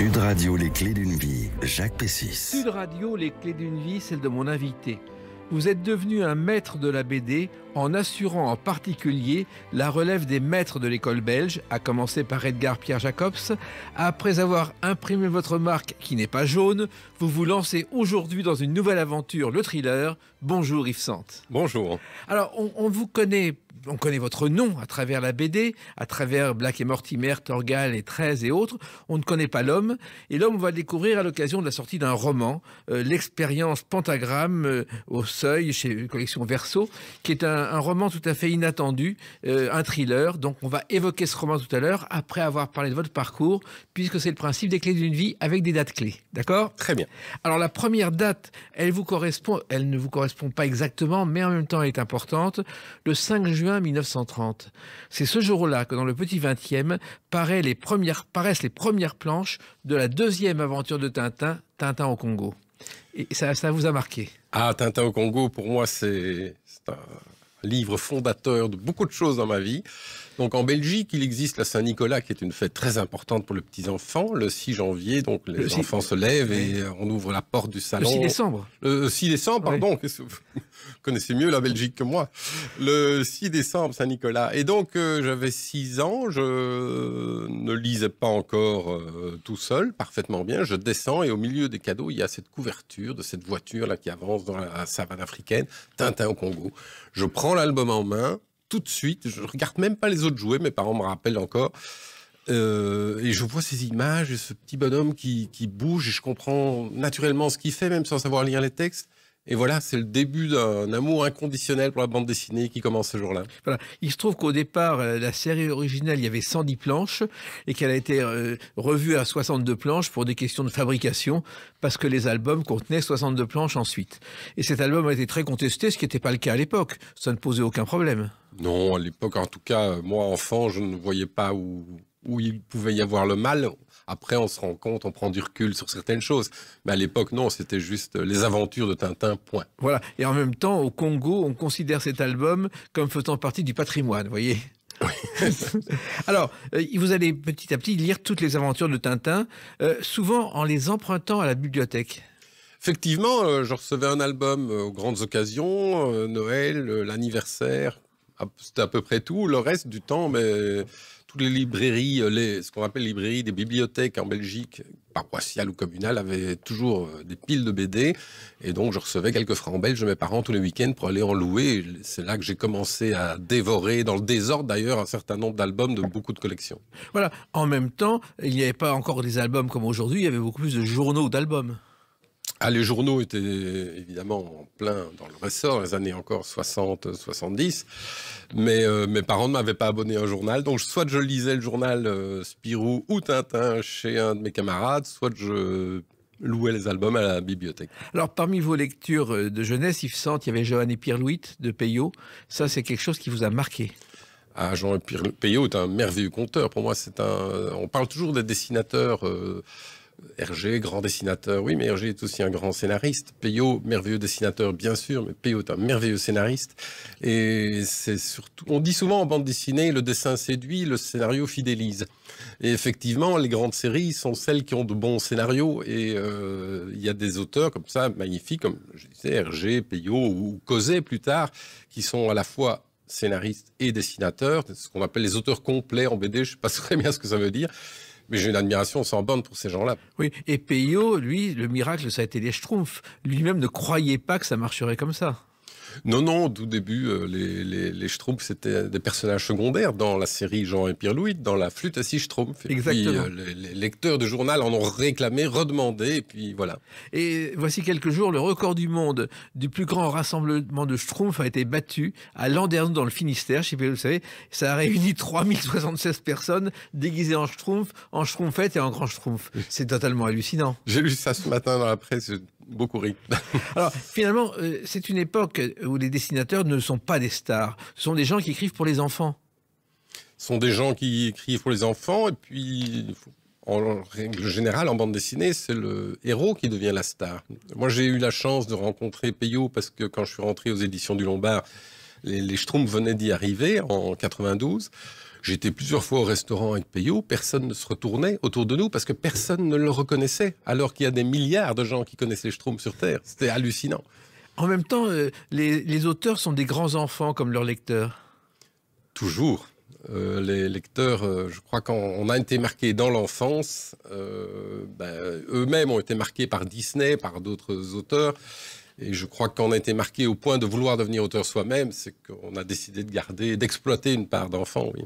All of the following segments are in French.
Sud Radio, les clés d'une vie, Jacques Pessis. Sud Radio, les clés d'une vie, celle de mon invité. Vous êtes devenu un maître de la BD en assurant en particulier la relève des maîtres de l'école belge, à commencer par Edgar Pierre Jacobs. Après avoir imprimé votre marque qui n'est pas jaune, vous vous lancez aujourd'hui dans une nouvelle aventure, le thriller. Bonjour Yves Sante. Bonjour. Alors, on vous connaît, on connaît votre nom à travers la BD, à travers Black et Mortimer, Torgal et 13 et autres. On ne connaît pas l'homme. Et l'homme, on va le découvrir à l'occasion de la sortie d'un roman, l'expérience Pentagramme au Seuil, chez Collection Verso, qui est un roman tout à fait inattendu, un thriller. Donc, on va évoquer ce roman tout à l'heure, après avoir parlé de votre parcours, puisque c'est le principe des clés d'une vie avec des dates clés. D'accord ? Très bien. Alors, la première date, elle ne vous correspond pas exactement, mais en même temps, elle est importante. Le 5 juin 1930. C'est ce jour-là que dans le Petit 20e paraissent les premières planches de la deuxième aventure de Tintin, Tintin au Congo. Et ça vous a marqué. Ah, Tintin au Congo, pour moi, c'est un livre fondateur de beaucoup de choses dans ma vie. Donc en Belgique, il existe la Saint-Nicolas, qui est une fête très importante pour les petits-enfants. Le 6 janvier, donc les enfants se lèvent et on ouvre la porte du salon. Le 6 décembre. Le 6 décembre, pardon. Oui. Vous connaissez mieux la Belgique que moi. Le 6 décembre, Saint-Nicolas. Et donc, j'avais 6 ans. Je ne lisais pas encore tout seul, parfaitement bien. Je descends et au milieu des cadeaux, il y a cette couverture de cette voiture-là qui avance dans la savane africaine, Tintin au Congo. Je prends l'album en main. Tout de suite, je regarde même pas les autres jouets, mes parents me rappellent encore, et je vois ces images et ce petit bonhomme qui bouge, et je comprends naturellement ce qu'il fait, même sans savoir lire les textes. Et voilà, c'est le début d'un amour inconditionnel pour la bande dessinée qui commence ce jour-là. Voilà. Il se trouve qu'au départ, la série originale, il y avait 110 planches et qu'elle a été revue à 62 planches pour des questions de fabrication parce que les albums contenaient 62 planches ensuite. Et cet album a été très contesté, ce qui n'était pas le cas à l'époque. Ça ne posait aucun problème. Non, à l'époque, en tout cas, moi, enfant, je ne voyais pas où il pouvait y avoir le mal. Après, on se rend compte, on prend du recul sur certaines choses. Mais à l'époque, non, c'était juste les aventures de Tintin, point. Voilà. Et en même temps, au Congo, on considère cet album comme faisant partie du patrimoine, vous voyez. Oui. Alors, vous allez petit à petit lire toutes les aventures de Tintin, souvent en les empruntant à la bibliothèque. Effectivement, je recevais un album aux grandes occasions, Noël, l'anniversaire, c'était à peu près tout. Le reste du temps, mais toutes les librairies, ce qu'on appelle les librairies des bibliothèques en Belgique, paroissiales ou communales, avaient toujours des piles de BD. Et donc, je recevais quelques francs belges de mes parents tous les week-ends pour aller en louer. C'est là que j'ai commencé à dévorer, dans le désordre d'ailleurs, un certain nombre d'albums de beaucoup de collections. Voilà. En même temps, il n'y avait pas encore des albums comme aujourd'hui, il y avait beaucoup plus de journaux d'albums. Ah, les journaux étaient évidemment en plein dans le ressort, les années encore 60, 70. Mais mes parents ne m'avaient pas abonné à un journal. Donc, soit je lisais le journal Spirou ou Tintin chez un de mes camarades, soit je louais les albums à la bibliothèque. Alors, parmi vos lectures de jeunesse, Yves Sante, il y avait Johan et Pierre Louit de Peyo. Ça, c'est quelque chose qui vous a marqué. Ah, Jean-Pierre Peyo est un merveilleux conteur. Pour moi, on parle toujours des dessinateurs... Hergé, grand dessinateur, oui, mais Hergé est aussi un grand scénariste. Peyo, merveilleux dessinateur, bien sûr, mais Peyo est un merveilleux scénariste. Et c'est surtout, on dit souvent en bande dessinée, le dessin séduit, le scénario fidélise. Et effectivement, les grandes séries sont celles qui ont de bons scénarios. Et il y a des auteurs comme ça, magnifiques, comme je disais, Hergé, Peyo ou Causet plus tard, qui sont à la fois scénaristes et dessinateurs, ce qu'on appelle les auteurs complets en BD. Je ne sais pas très bien ce que ça veut dire. Mais j'ai une admiration sans borne pour ces gens-là. Oui, et Peyo, lui, le miracle, ça a été les Schtroumpfs. Lui-même ne croyait pas que ça marcherait comme ça. Non, au tout début, les Schtroumpfs, c'était des personnages secondaires dans la série Jean et Pierre Louit, dans la flûte à six Schtroumpfs. Et exactement. Puis, les lecteurs de journal en ont réclamé, redemandé, et puis voilà. Et voici quelques jours, le record du monde du plus grand rassemblement de Schtroumpfs a été battu à Landerneau dans le Finistère. Je sais pas si vous savez, ça a réuni 3076 personnes déguisées en Schtroumpf, en Schtroumpfette et en grand Schtroumpf. C'est totalement hallucinant. J'ai lu ça ce matin dans la presse, j'ai beaucoup ri. Alors, finalement, c'est une époque où les dessinateurs ne sont pas des stars. Ce sont des gens qui écrivent pour les enfants. Ce sont des gens qui écrivent pour les enfants, et puis, en règle générale, en bande dessinée, c'est le héros qui devient la star. Moi, j'ai eu la chance de rencontrer Peyo, parce que quand je suis rentré aux éditions du Lombard, les Schtroumpfs venaient d'y arriver en 92. J'étais plusieurs fois au restaurant avec Peyo, personne ne se retournait autour de nous parce que personne ne le reconnaissait, alors qu'il y a des milliards de gens qui connaissent les Schtroumpfs sur Terre. C'était hallucinant. En même temps, les auteurs sont des grands enfants comme leurs lecteurs. Toujours. Les lecteurs, je crois qu'on a été marqués dans l'enfance, eux-mêmes ont été marqués par Disney, par d'autres auteurs. Et je crois qu'on a été marqués au point de vouloir devenir auteur soi-même, c'est qu'on a décidé de garder, d'exploiter une part d'enfant, oui.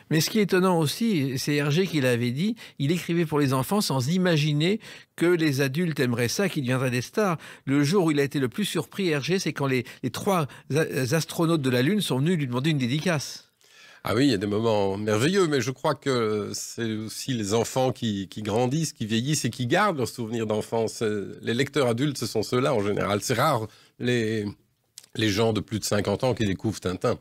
Mais ce qui est étonnant aussi, c'est Hergé qui l'avait dit, il écrivait pour les enfants sans imaginer que les adultes aimeraient ça, qu'ils deviendraient des stars. Le jour où il a été le plus surpris, Hergé, c'est quand les 3 astronautes de la Lune sont venus lui demander une dédicace. Ah oui, il y a des moments merveilleux, mais je crois que c'est aussi les enfants qui grandissent, qui vieillissent et qui gardent leurs souvenirs d'enfance. Les lecteurs adultes, ce sont ceux-là en général. C'est rare les gens de plus de 50 ans qui découvrent Tintin.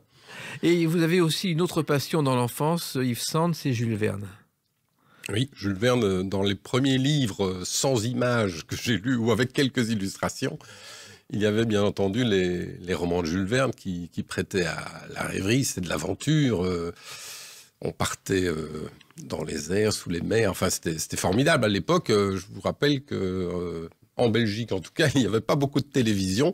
Et vous avez aussi une autre passion dans l'enfance, Yves Sand, c'est Jules Verne. Oui, Jules Verne, dans les premiers livres sans images que j'ai lus ou avec quelques illustrations, il y avait bien entendu les romans de Jules Verne qui prêtaient à la rêverie, c'est de l'aventure. On partait dans les airs, sous les mers. Enfin, c'était formidable. À l'époque, je vous rappelle que en Belgique, en tout cas, il n'y avait pas beaucoup de télévision.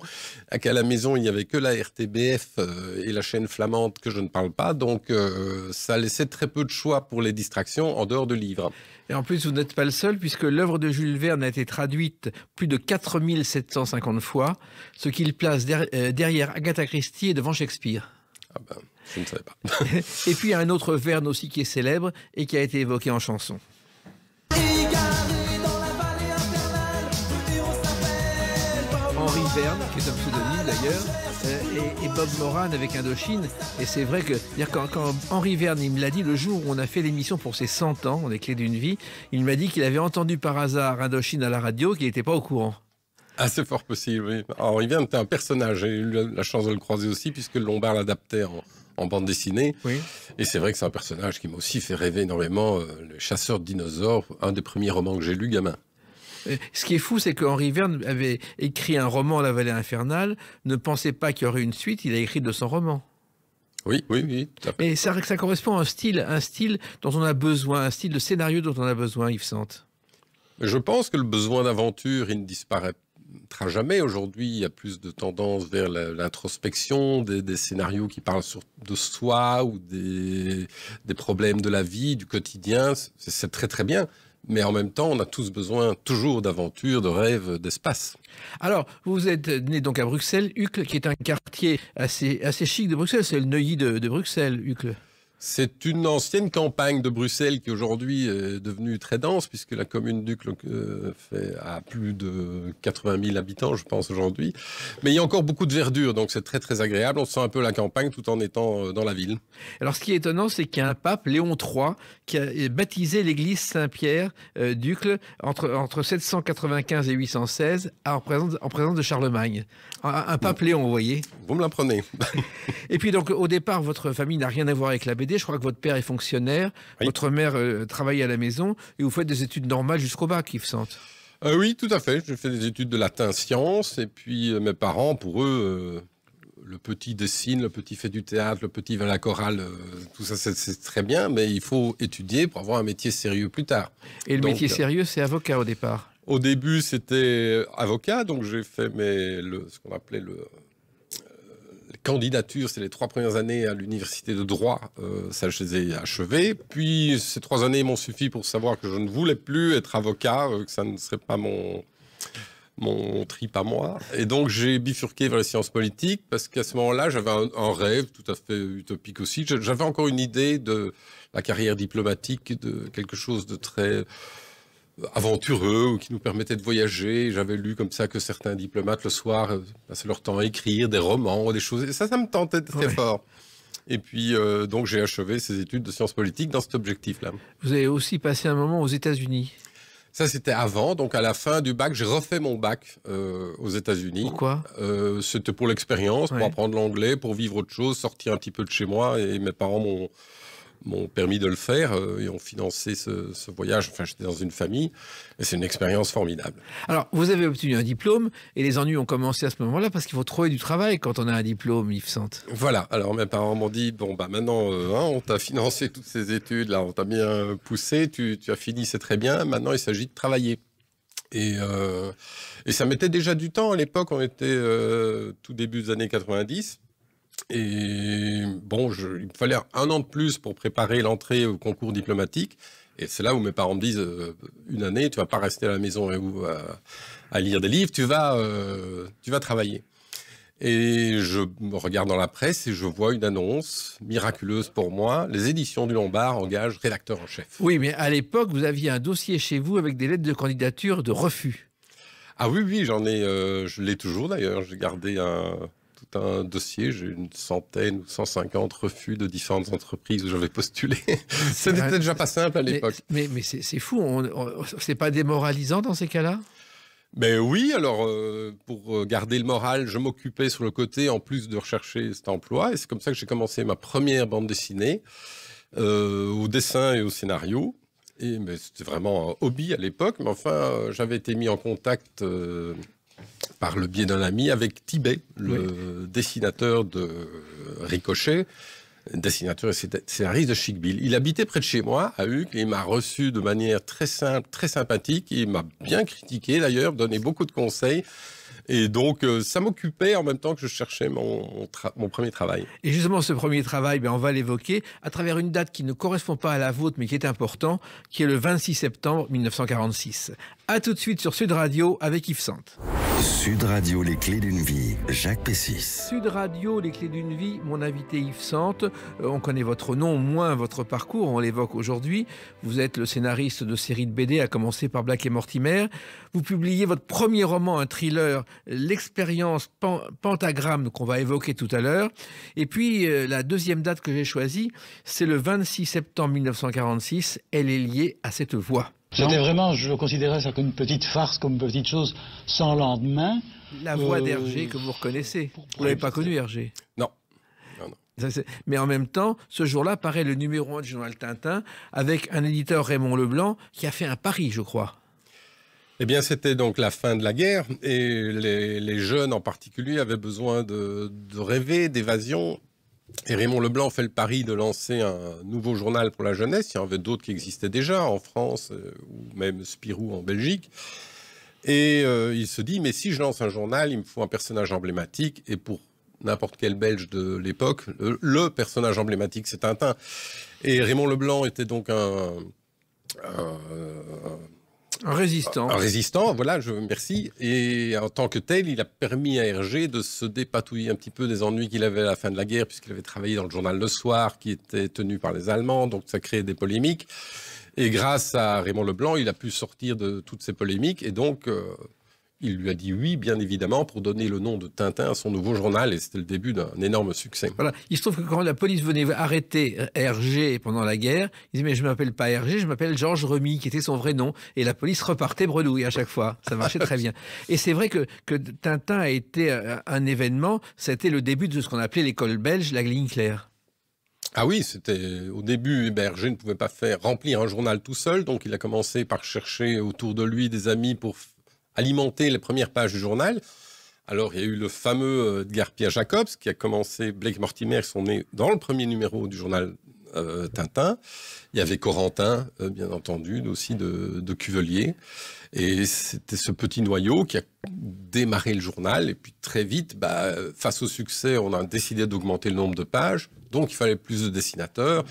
Qu'à la maison, il n'y avait que la RTBF et la chaîne flamande que je ne parle pas. Donc, ça laissait très peu de choix pour les distractions en dehors de livres. Et en plus, vous n'êtes pas le seul, puisque l'œuvre de Jules Verne a été traduite plus de 4750 fois, ce qui le place derrière Agatha Christie et devant Shakespeare. Ah ben, je ne savais pas. Et puis, il y a un autre Verne aussi qui est célèbre et qui a été évoqué en chanson. Henri Verne, qui est un pseudonyme d'ailleurs, et Bob Moran avec Indochine. Et c'est vrai que quand Henri Verne, il me l'a dit le jour où on a fait l'émission pour ses 100 ans, on est Clés d'une vie, il m'a dit qu'il avait entendu par hasard Indochine à la radio, qu'il n'était pas au courant. Ah, c'est fort possible, oui. Henri Verne était un personnage, j'ai eu la chance de le croiser aussi, puisque Lombard l'adaptait en bande dessinée. Oui. Et c'est vrai que c'est un personnage qui m'a aussi fait rêver énormément. Le chasseur de dinosaures, un des premiers romans que j'ai lu gamin. Ce qui est fou, c'est que Henri Verne avait écrit un roman, La Vallée infernale, ne pensait pas qu'il y aurait une suite, il a écrit 200 romans. Oui, tout à fait. Mais ça correspond à un style dont on a besoin, un style de scénario dont on a besoin, Yves Sand. Je pense que le besoin d'aventure, il ne disparaîtra jamais. Aujourd'hui, il y a plus de tendance vers l'introspection, des scénarios qui parlent de soi ou des problèmes de la vie, du quotidien. C'est très très bien. Mais en même temps, on a tous besoin toujours d'aventure, de rêve, d'espace. Alors, vous êtes né donc à Bruxelles, Uccle, qui est un quartier assez chic de Bruxelles. C'est le Neuilly de Bruxelles, Uccle. C'est une ancienne campagne de Bruxelles qui aujourd'hui est devenue très dense, puisque la commune d'Uccle a plus de 80 000 habitants, je pense, aujourd'hui. Mais il y a encore beaucoup de verdure, donc c'est très très agréable. On sent un peu la campagne tout en étant dans la ville. Alors ce qui est étonnant, c'est qu'il y a un pape, Léon III, qui a baptisé l'église Saint-Pierre d'Uccle entre 795 et 816 en présence de Charlemagne. Un pape Léon, vous voyez. Vous me l'apprenez. Et puis donc au départ, votre famille n'a rien à voir avec la BD. Je crois que votre père est fonctionnaire, oui. Votre mère travaille à la maison et vous faites des études normales jusqu'au bac, Yves Sand. Oui, tout à fait. J'ai fait des études de latin-sciences et puis mes parents, pour eux, le petit dessine, le petit fait du théâtre, le petit va à la chorale, tout ça c'est très bien, mais il faut étudier pour avoir un métier sérieux plus tard. Et le métier sérieux, c'est avocat au départ? Au début, c'était avocat, donc j'ai fait ce qu'on appelait les candidatures, c'est les 3 premières années à l'université de droit, ça je les ai achevées. Puis ces 3 années m'ont suffi pour savoir que je ne voulais plus être avocat, que ça ne serait pas mon trip à moi. Et donc j'ai bifurqué vers les sciences politiques parce qu'à ce moment-là, j'avais un rêve tout à fait utopique aussi. J'avais encore une idée de la carrière diplomatique, de quelque chose de très aventureux qui nous permettait de voyager. J'avais lu comme ça que certains diplomates le soir passaient leur temps à écrire des romans, des choses. Et ça me tentait très fort. Et puis donc j'ai achevé ces études de sciences politiques dans cet objectif-là. Vous avez aussi passé un moment aux États-Unis. Ça, c'était avant. Donc, à la fin du bac, j'ai refait mon bac aux États-Unis. Pourquoi? C'était pour l'expérience, pour apprendre l'anglais, pour vivre autre chose, sortir un petit peu de chez moi. Et mes parents m'ont permis de le faire et ont financé ce voyage. Enfin, j'étais dans une famille et c'est une expérience formidable. Alors, vous avez obtenu un diplôme et les ennuis ont commencé à ce moment-là parce qu'il faut trouver du travail quand on a un diplôme, Yves Sante. Voilà. Alors, mes parents m'ont dit, bon, bah maintenant, on t'a financé toutes ces études, là, on t'a bien poussé, tu as fini, c'est très bien. Maintenant, il s'agit de travailler. Et ça mettait déjà du temps. À l'époque, on était tout début des années 90. Et bon, il me fallait 1 an de plus pour préparer l'entrée au concours diplomatique. Et c'est là où mes parents me disent, une année, tu vas pas rester à la maison à lire des livres, tu vas travailler. Et je me regarde dans la presse et je vois une annonce miraculeuse pour moi. Les éditions du Lombard engagent rédacteur en chef. Oui, mais à l'époque, vous aviez un dossier chez vous avec des lettres de candidature de refus. Ah oui, je l'ai toujours d'ailleurs. J'ai gardé tout un dossier. J'ai une 100 ou 150 refus de différentes entreprises où j'avais postulé. C'était déjà pas simple à l'époque. Mais c'est fou. C'est pas démoralisant dans ces cas-là? Ben oui, alors pour garder le moral, je m'occupais sur le côté en plus de rechercher cet emploi et c'est comme ça que j'ai commencé ma première bande dessinée au dessin et au scénario. Et c'était vraiment un hobby à l'époque, mais enfin j'avais été mis en contact par le biais d'un ami avec Tibet, le dessinateur de Ricochet, dessinateur et scénariste de Chic Bill. Il habitait près de chez moi, à Uccle, et il m'a reçu de manière très simple, très sympathique. Il m'a bien critiqué d'ailleurs, donné beaucoup de conseils. Et donc, ça m'occupait en même temps que je cherchais mon premier travail. Et justement, ce premier travail, on va l'évoquer à travers une date qui ne correspond pas à la vôtre, mais qui est importante, qui est le 26 septembre 1946. A tout de suite sur Sud Radio avec Yves Sante. Sud Radio, les clés d'une vie, Jacques Pessis. Sud Radio, les clés d'une vie, mon invité Yves Sante. On connaît votre nom, moins votre parcours, on l'évoque aujourd'hui. Vous êtes le scénariste de séries de BD, à commencer par Black et Mortimer. Vous publiez votre premier roman, un thriller, L'expérience Pentagramme, qu'on va évoquer tout à l'heure. Et puis, la deuxième date que j'ai choisie, c'est le 26 septembre 1946. Elle est liée à cette voix. C'était vraiment, je considérais ça comme une petite farce, comme une petite chose sans lendemain. La voix d'Hergé que vous reconnaissez. Vous l'avez pas connu, Hergé? Non. Mais en même temps, ce jour-là paraît le numéro 1 du journal Tintin avec un éditeur, Raymond Leblanc, qui a fait un pari, je crois. Eh bien, c'était donc la fin de la guerre et les jeunes en particulier avaient besoin de rêver, d'évasion. Et Raymond Leblanc fait le pari de lancer un nouveau journal pour la jeunesse. Il y en avait d'autres qui existaient déjà en France ou même Spirou en Belgique. Et il se dit, mais si je lance un journal, il me faut un personnage emblématique. Et pour n'importe quel Belge de l'époque, le personnage emblématique, c'est Tintin. Et Raymond Leblanc était donc un résistant. Un résistant, voilà, merci. Et en tant que tel, il a permis à Hergé de se dépatouiller un petit peu des ennuis qu'il avait à la fin de la guerre, puisqu'il avait travaillé dans le journal Le Soir, qui était tenu par les Allemands, donc ça créait des polémiques. Et grâce à Raymond Leblanc, il a pu sortir de toutes ces polémiques, et donc il lui a dit oui, bien évidemment, pour donner le nom de Tintin à son nouveau journal, et c'était le début d'un énorme succès. Voilà. Il se trouve que quand la police venait arrêter Hergé pendant la guerre, il disait mais je ne m'appelle pas Hergé, je m'appelle Georges Remy, qui était son vrai nom, et la police repartait bredouille à chaque fois. Ça marchait très bien. Et c'est vrai que Tintin a été un événement, c'était le début de ce qu'on appelait l'école belge, la ligne claire. Ah oui, c'était au début, Hergé ne pouvait pas remplir un journal tout seul, donc il a commencé par chercher autour de lui des amis pour alimenter les premières pages du journal. Alors, il y a eu le fameux Edgar Pierre-Jacobs qui a commencé, Blake et Mortimer sont nés dans le premier numéro du journal Tintin. Il y avait Corentin, bien entendu, aussi de Cuvelier. Et c'était ce petit noyau qui a démarré le journal. Et puis très vite, face au succès, on a décidé d'augmenter le nombre de pages. Donc, il fallait plus de dessinateurs.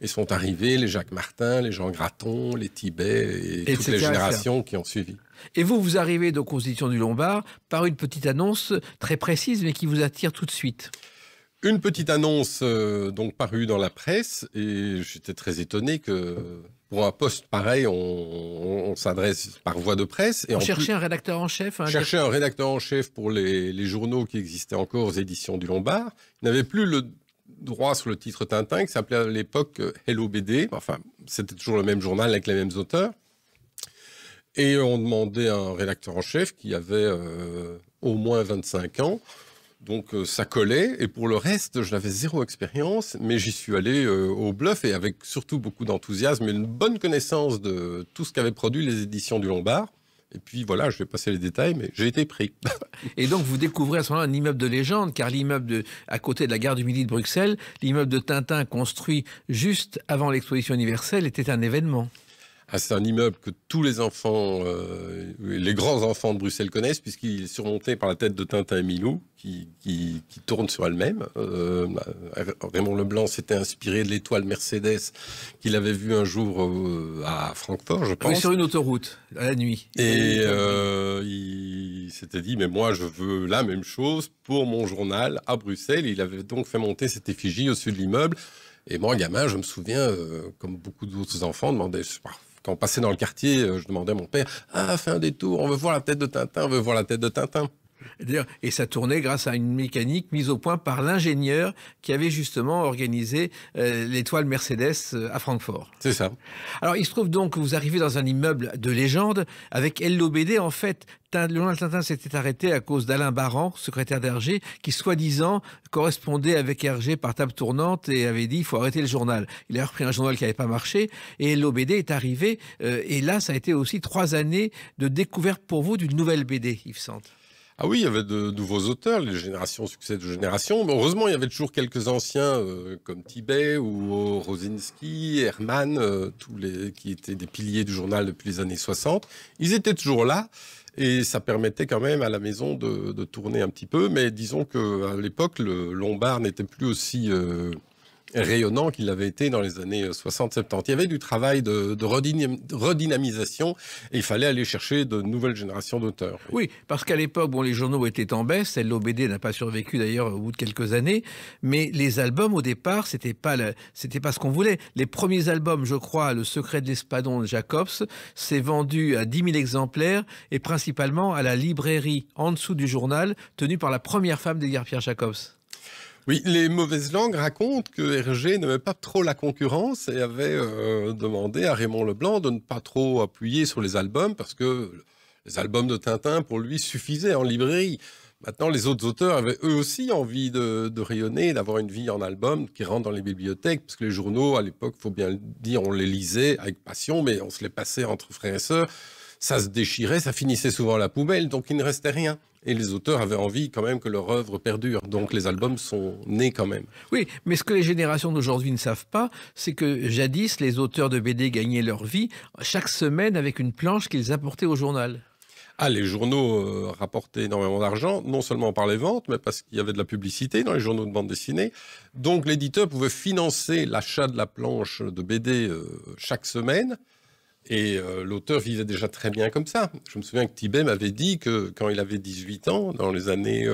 Et sont arrivés les Jacques Martin, les Jean Graton, les Tibet et toutes les générations qui ont suivi. Et vous arrivez donc aux éditions du Lombard par une petite annonce très précise, mais qui vous attire tout de suite. Une petite annonce donc parue dans la presse, et j'étais très étonné que pour un poste pareil, on s'adresse par voie de presse. Et on cherchait un rédacteur en chef. Cherchait un rédacteur en chef pour les journaux qui existaient encore aux éditions du Lombard. Il n'avait plus le droit sur le titre Tintin, qui s'appelait à l'époque Hello BD. Enfin, c'était toujours le même journal avec les mêmes auteurs. Et on demandait un rédacteur en chef qui avait au moins 25 ans. Donc ça collait, et pour le reste, je n'avais zéro expérience, mais j'y suis allé au bluff, et avec surtout beaucoup d'enthousiasme et une bonne connaissance de tout ce qu'avaient produit les éditions du Lombard. Et puis voilà, je vais passer les détails, mais j'ai été pris. Et donc vous découvrez à ce moment-là un immeuble de légende, car l'immeuble à côté de la gare du Midi de Bruxelles, l'immeuble de Tintin construit juste avant l'exposition universelle, était un événement. Ah, c'est un immeuble que tous les enfants, les grands enfants de Bruxelles connaissent, puisqu'il est surmonté par la tête de Tintin et Milou, qui tourne sur elle-même. Raymond Leblanc s'était inspiré de l'étoile Mercedes qu'il avait vue un jour à Francfort, je pense. Oui, sur une autoroute, à la nuit. Et il s'était dit, mais moi, je veux la même chose pour mon journal à Bruxelles. Il avait donc fait monter cette effigie au-dessus de l'immeuble. Et moi, gamin, je me souviens, comme beaucoup d'autres enfants, quand on passait dans le quartier, je demandais à mon père, « Ah, fais un détour, on veut voir la tête de Tintin, on veut voir la tête de Tintin. » Et ça tournait grâce à une mécanique mise au point par l'ingénieur qui avait justement organisé l'étoile Mercedes à Francfort. C'est ça. Alors, il se trouve donc que vous arrivez dans un immeuble de légende avec LOBD. En fait, le journal Tintin s'était arrêté à cause d'Alain Barran, secrétaire d'Hergé, qui soi-disant correspondait avec Hergé par table tournante et avait dit il faut arrêter le journal. Il a repris un journal qui n'avait pas marché et LOBD est arrivé. Et là, ça a été aussi 3 années de découverte pour vous d'une nouvelle BD, Yves Sante. Ah oui, il y avait de nouveaux auteurs, les générations succèdent aux générations. Mais heureusement, il y avait toujours quelques anciens comme Tibet ou Rosinski, Herman, qui étaient des piliers du journal depuis les années 60. Ils étaient toujours là et ça permettait quand même à la maison de tourner un petit peu. Mais disons qu'à l'époque, le Lombard n'était plus aussi rayonnant qu'il avait été dans les années 60-70. Il y avait du travail de redynamisation et il fallait aller chercher de nouvelles générations d'auteurs. Oui, parce qu'à l'époque, bon, les journaux étaient en baisse, l'OBD n'a pas survécu d'ailleurs au bout de quelques années, mais les albums au départ, c'était pas ce qu'on voulait. Les premiers albums, je crois, Le secret de l'espadon de Jacobs, s'est vendu à 10 000 exemplaires et principalement à la librairie en dessous du journal, tenue par la première femme d'Edgar Pierre Jacobs. Oui, les mauvaises langues racontent que Hergé n'aimait pas trop la concurrence et avait demandé à Raymond Leblanc de ne pas trop appuyer sur les albums parce que les albums de Tintin, pour lui, suffisaient en librairie. Maintenant, les autres auteurs avaient eux aussi envie de rayonner, d'avoir une vie en album qui rentre dans les bibliothèques, parce que les journaux, à l'époque, il faut bien le dire, on les lisait avec passion, mais on se les passait entre frères et sœurs. Ça se déchirait, ça finissait souvent à la poubelle, donc il ne restait rien. Et les auteurs avaient envie quand même que leur œuvre perdure. Donc les albums sont nés quand même. Oui, mais ce que les générations d'aujourd'hui ne savent pas, c'est que jadis, les auteurs de BD gagnaient leur vie chaque semaine avec une planche qu'ils apportaient au journal. Ah, les journaux rapportaient énormément d'argent, non seulement par les ventes, mais parce qu'il y avait de la publicité dans les journaux de bande dessinée. Donc l'éditeur pouvait financer l'achat de la planche de BD chaque semaine. Et l'auteur vivait déjà très bien comme ça. Je me souviens que Tibet m'avait dit que quand il avait 18 ans, dans les années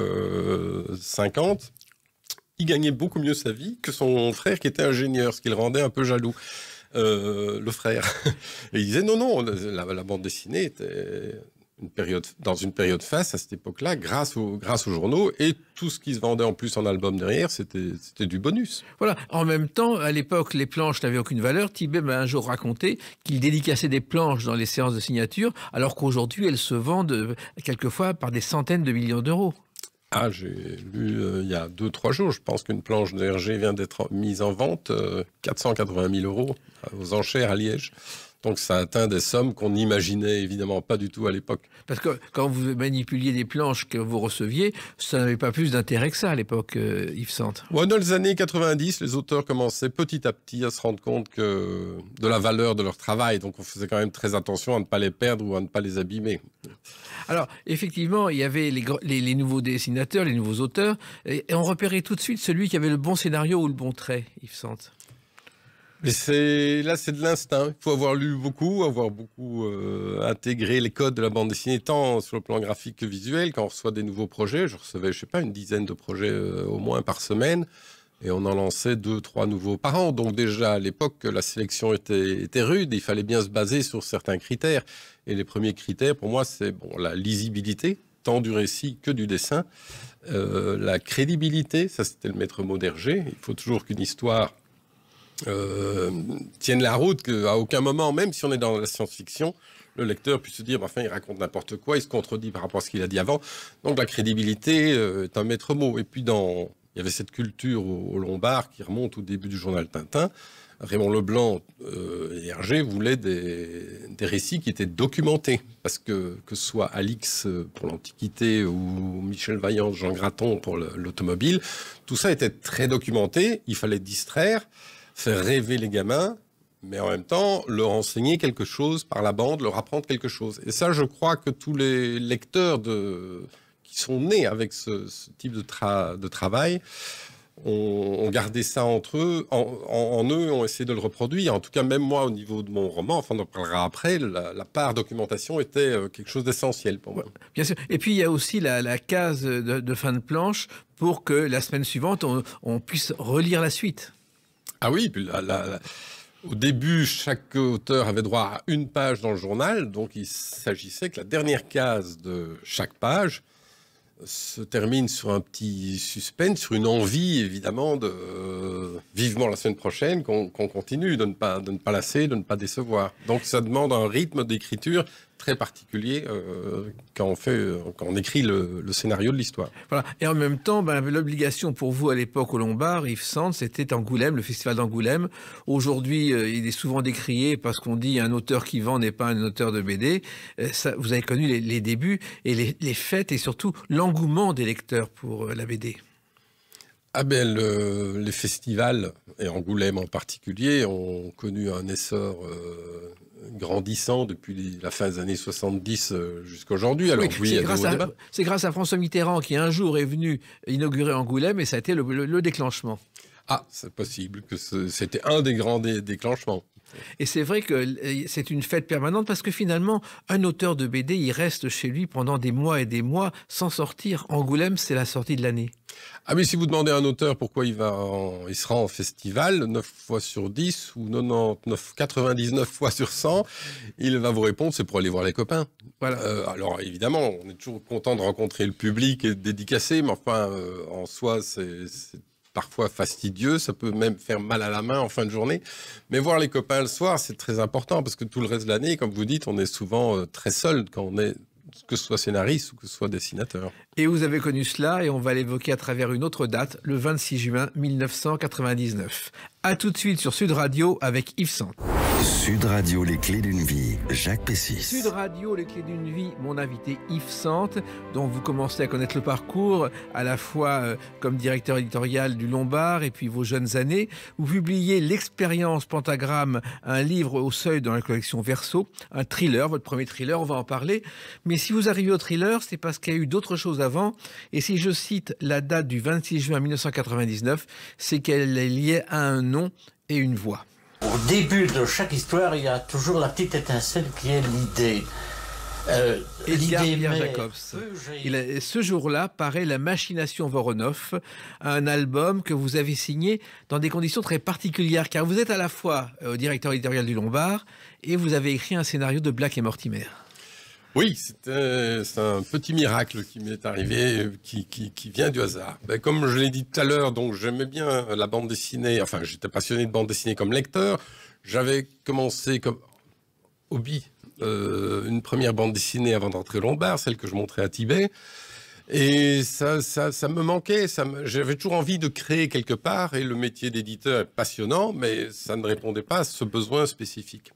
50, il gagnait beaucoup mieux sa vie que son frère qui était ingénieur, ce qui le rendait un peu jaloux, le frère. Et il disait non, la bande dessinée était dans une période faste à cette époque-là, grâce aux journaux, et tout ce qui se vendait en plus en album derrière, c'était du bonus. Voilà. En même temps, à l'époque, les planches n'avaient aucune valeur. Tibet m'a un jour raconté qu'il dédicaçait des planches dans les séances de signature, alors qu'aujourd'hui, elles se vendent quelquefois par des centaines de millions d'euros. Ah, j'ai lu il y a 2-3 jours, je pense qu'une planche de Hergé vient d'être mise en vente, 480 000 euros aux enchères à Liège. Donc ça atteint des sommes qu'on n'imaginait évidemment pas du tout à l'époque. Parce que quand vous manipuliez des planches que vous receviez, ça n'avait pas plus d'intérêt que ça à l'époque, Yves Sante. Ouais, dans les années 90, les auteurs commençaient petit à petit à se rendre compte de la valeur de leur travail. Donc on faisait quand même très attention à ne pas les perdre ou à ne pas les abîmer. Alors, effectivement, il y avait les nouveaux dessinateurs, les nouveaux auteurs, et on repérait tout de suite celui qui avait le bon scénario ou le bon trait, Yves Sante. Mais c'est de l'instinct. Il faut avoir lu beaucoup, avoir beaucoup intégré les codes de la bande dessinée, tant sur le plan graphique que visuel. Quand on reçoit des nouveaux projets, je recevais, je sais pas, une dizaine de projets au moins par semaine. Et on en lançait 2-3 nouveaux par an. Donc déjà, à l'époque, la sélection était rude. Il fallait bien se baser sur certains critères. Et les premiers critères, pour moi, c'est la lisibilité, tant du récit que du dessin. La crédibilité, ça c'était le maître mot d'Hergé. Il faut toujours qu'une histoire tienne la route, qu'à aucun moment, même si on est dans la science-fiction, le lecteur puisse se dire, enfin, il raconte n'importe quoi, il se contredit par rapport à ce qu'il a dit avant. Donc la crédibilité est un maître mot. Et puis il y avait cette culture au Lombard qui remonte au début du journal Tintin. Raymond Leblanc et Hergé voulaient des récits qui étaient documentés, parce que ce soit Alix pour l'Antiquité ou Michel Vaillant, Jean Graton pour l'automobile, tout ça était très documenté. Il fallait distraire, faire rêver les gamins, mais en même temps leur enseigner quelque chose par la bande, leur apprendre quelque chose. Et ça, je crois que tous les lecteurs qui sont nés avec ce type de travail ont gardé ça entre eux, en eux, ont essayé de le reproduire. En tout cas, même moi, au niveau de mon roman, enfin, on en parlera après, la part documentation était quelque chose d'essentiel pour moi. Bien sûr. Et puis, il y a aussi la case de fin de planche pour que la semaine suivante, on puisse relire la suite. Ah oui, puis au début, chaque auteur avait droit à une page dans le journal, donc il s'agissait que la dernière case de chaque page se termine sur un petit suspense, sur une envie évidemment de vivement la semaine prochaine qu'on continue, de ne pas lasser, de ne pas décevoir. Donc ça demande un rythme d'écriture très particulier quand on écrit le scénario de l'histoire. Voilà. Et en même temps, l'obligation pour vous à l'époque au Lombard, Yves Sand, c'était Angoulême, le festival d'Angoulême. Aujourd'hui, il est souvent décrié parce qu'on dit un auteur qui vend n'est pas un auteur de BD. Ça, vous avez connu les débuts et les fêtes et surtout l'engouement des lecteurs pour la BD. Ah ben, les festivals, et Angoulême en particulier, ont connu un essor grandissant depuis la fin des années 70 jusqu'à aujourd'hui. Alors oui, c'est grâce à François Mitterrand qui un jour est venu inaugurer Angoulême et ça a été le déclenchement. Ah, c'est possible que c'était un des grands déclenchements. Et c'est vrai que c'est une fête permanente parce que finalement, un auteur de BD, il reste chez lui pendant des mois et des mois sans sortir. Angoulême, c'est la sortie de l'année. Ah mais si vous demandez à un auteur pourquoi il sera en festival, 9 fois sur 10 ou 99 fois sur 100, il va vous répondre c'est pour aller voir les copains. Voilà. Alors évidemment, on est toujours content de rencontrer le public et de dédicacer, mais enfin, en soi, c'est parfois fastidieux, ça peut même faire mal à la main en fin de journée. Mais voir les copains le soir, c'est très important parce que tout le reste de l'année, comme vous dites, on est souvent très seul quand on est, que ce soit scénariste ou que ce soit dessinateur. Et vous avez connu cela et on va l'évoquer à travers une autre date, le 26 juin 1999. A tout de suite sur Sud Radio avec Yves Sand. Sud Radio, les clés d'une vie, Jacques Pessis. Sud Radio, les clés d'une vie, mon invité Yves Sand, dont vous commencez à connaître le parcours, à la fois comme directeur éditorial du Lombard et puis vos jeunes années. Vous publiez L'expérience Pentagramme, un livre au seuil dans la collection Verso, un thriller, votre premier thriller, on va en parler. Mais si vous arrivez au thriller, c'est parce qu'il y a eu d'autres choses avant. Et si je cite la date du 26 juin 1999, c'est qu'elle est liée à un nom et une voix. Au début de chaque histoire, il y a toujours la petite étincelle qui est l'idée. Edgar Pierre Jacobs. Ce jour-là paraît La Machination Voronoff, un album que vous avez signé dans des conditions très particulières, car vous êtes à la fois directeur éditorial du Lombard et vous avez écrit un scénario de Black et Mortimer. Oui, c'est un petit miracle qui m'est arrivé, qui vient du hasard. Ben, comme je l'ai dit tout à l'heure, donc j'aimais bien la bande dessinée, enfin j'étais passionné de bande dessinée comme lecteur. J'avais commencé comme hobby une première bande dessinée avant d'entrer au Lombard, celle que je montrais à Tibet. Et ça me manquait, j'avais toujours envie de créer quelque part, et le métier d'éditeur est passionnant, mais ça ne répondait pas à ce besoin spécifique.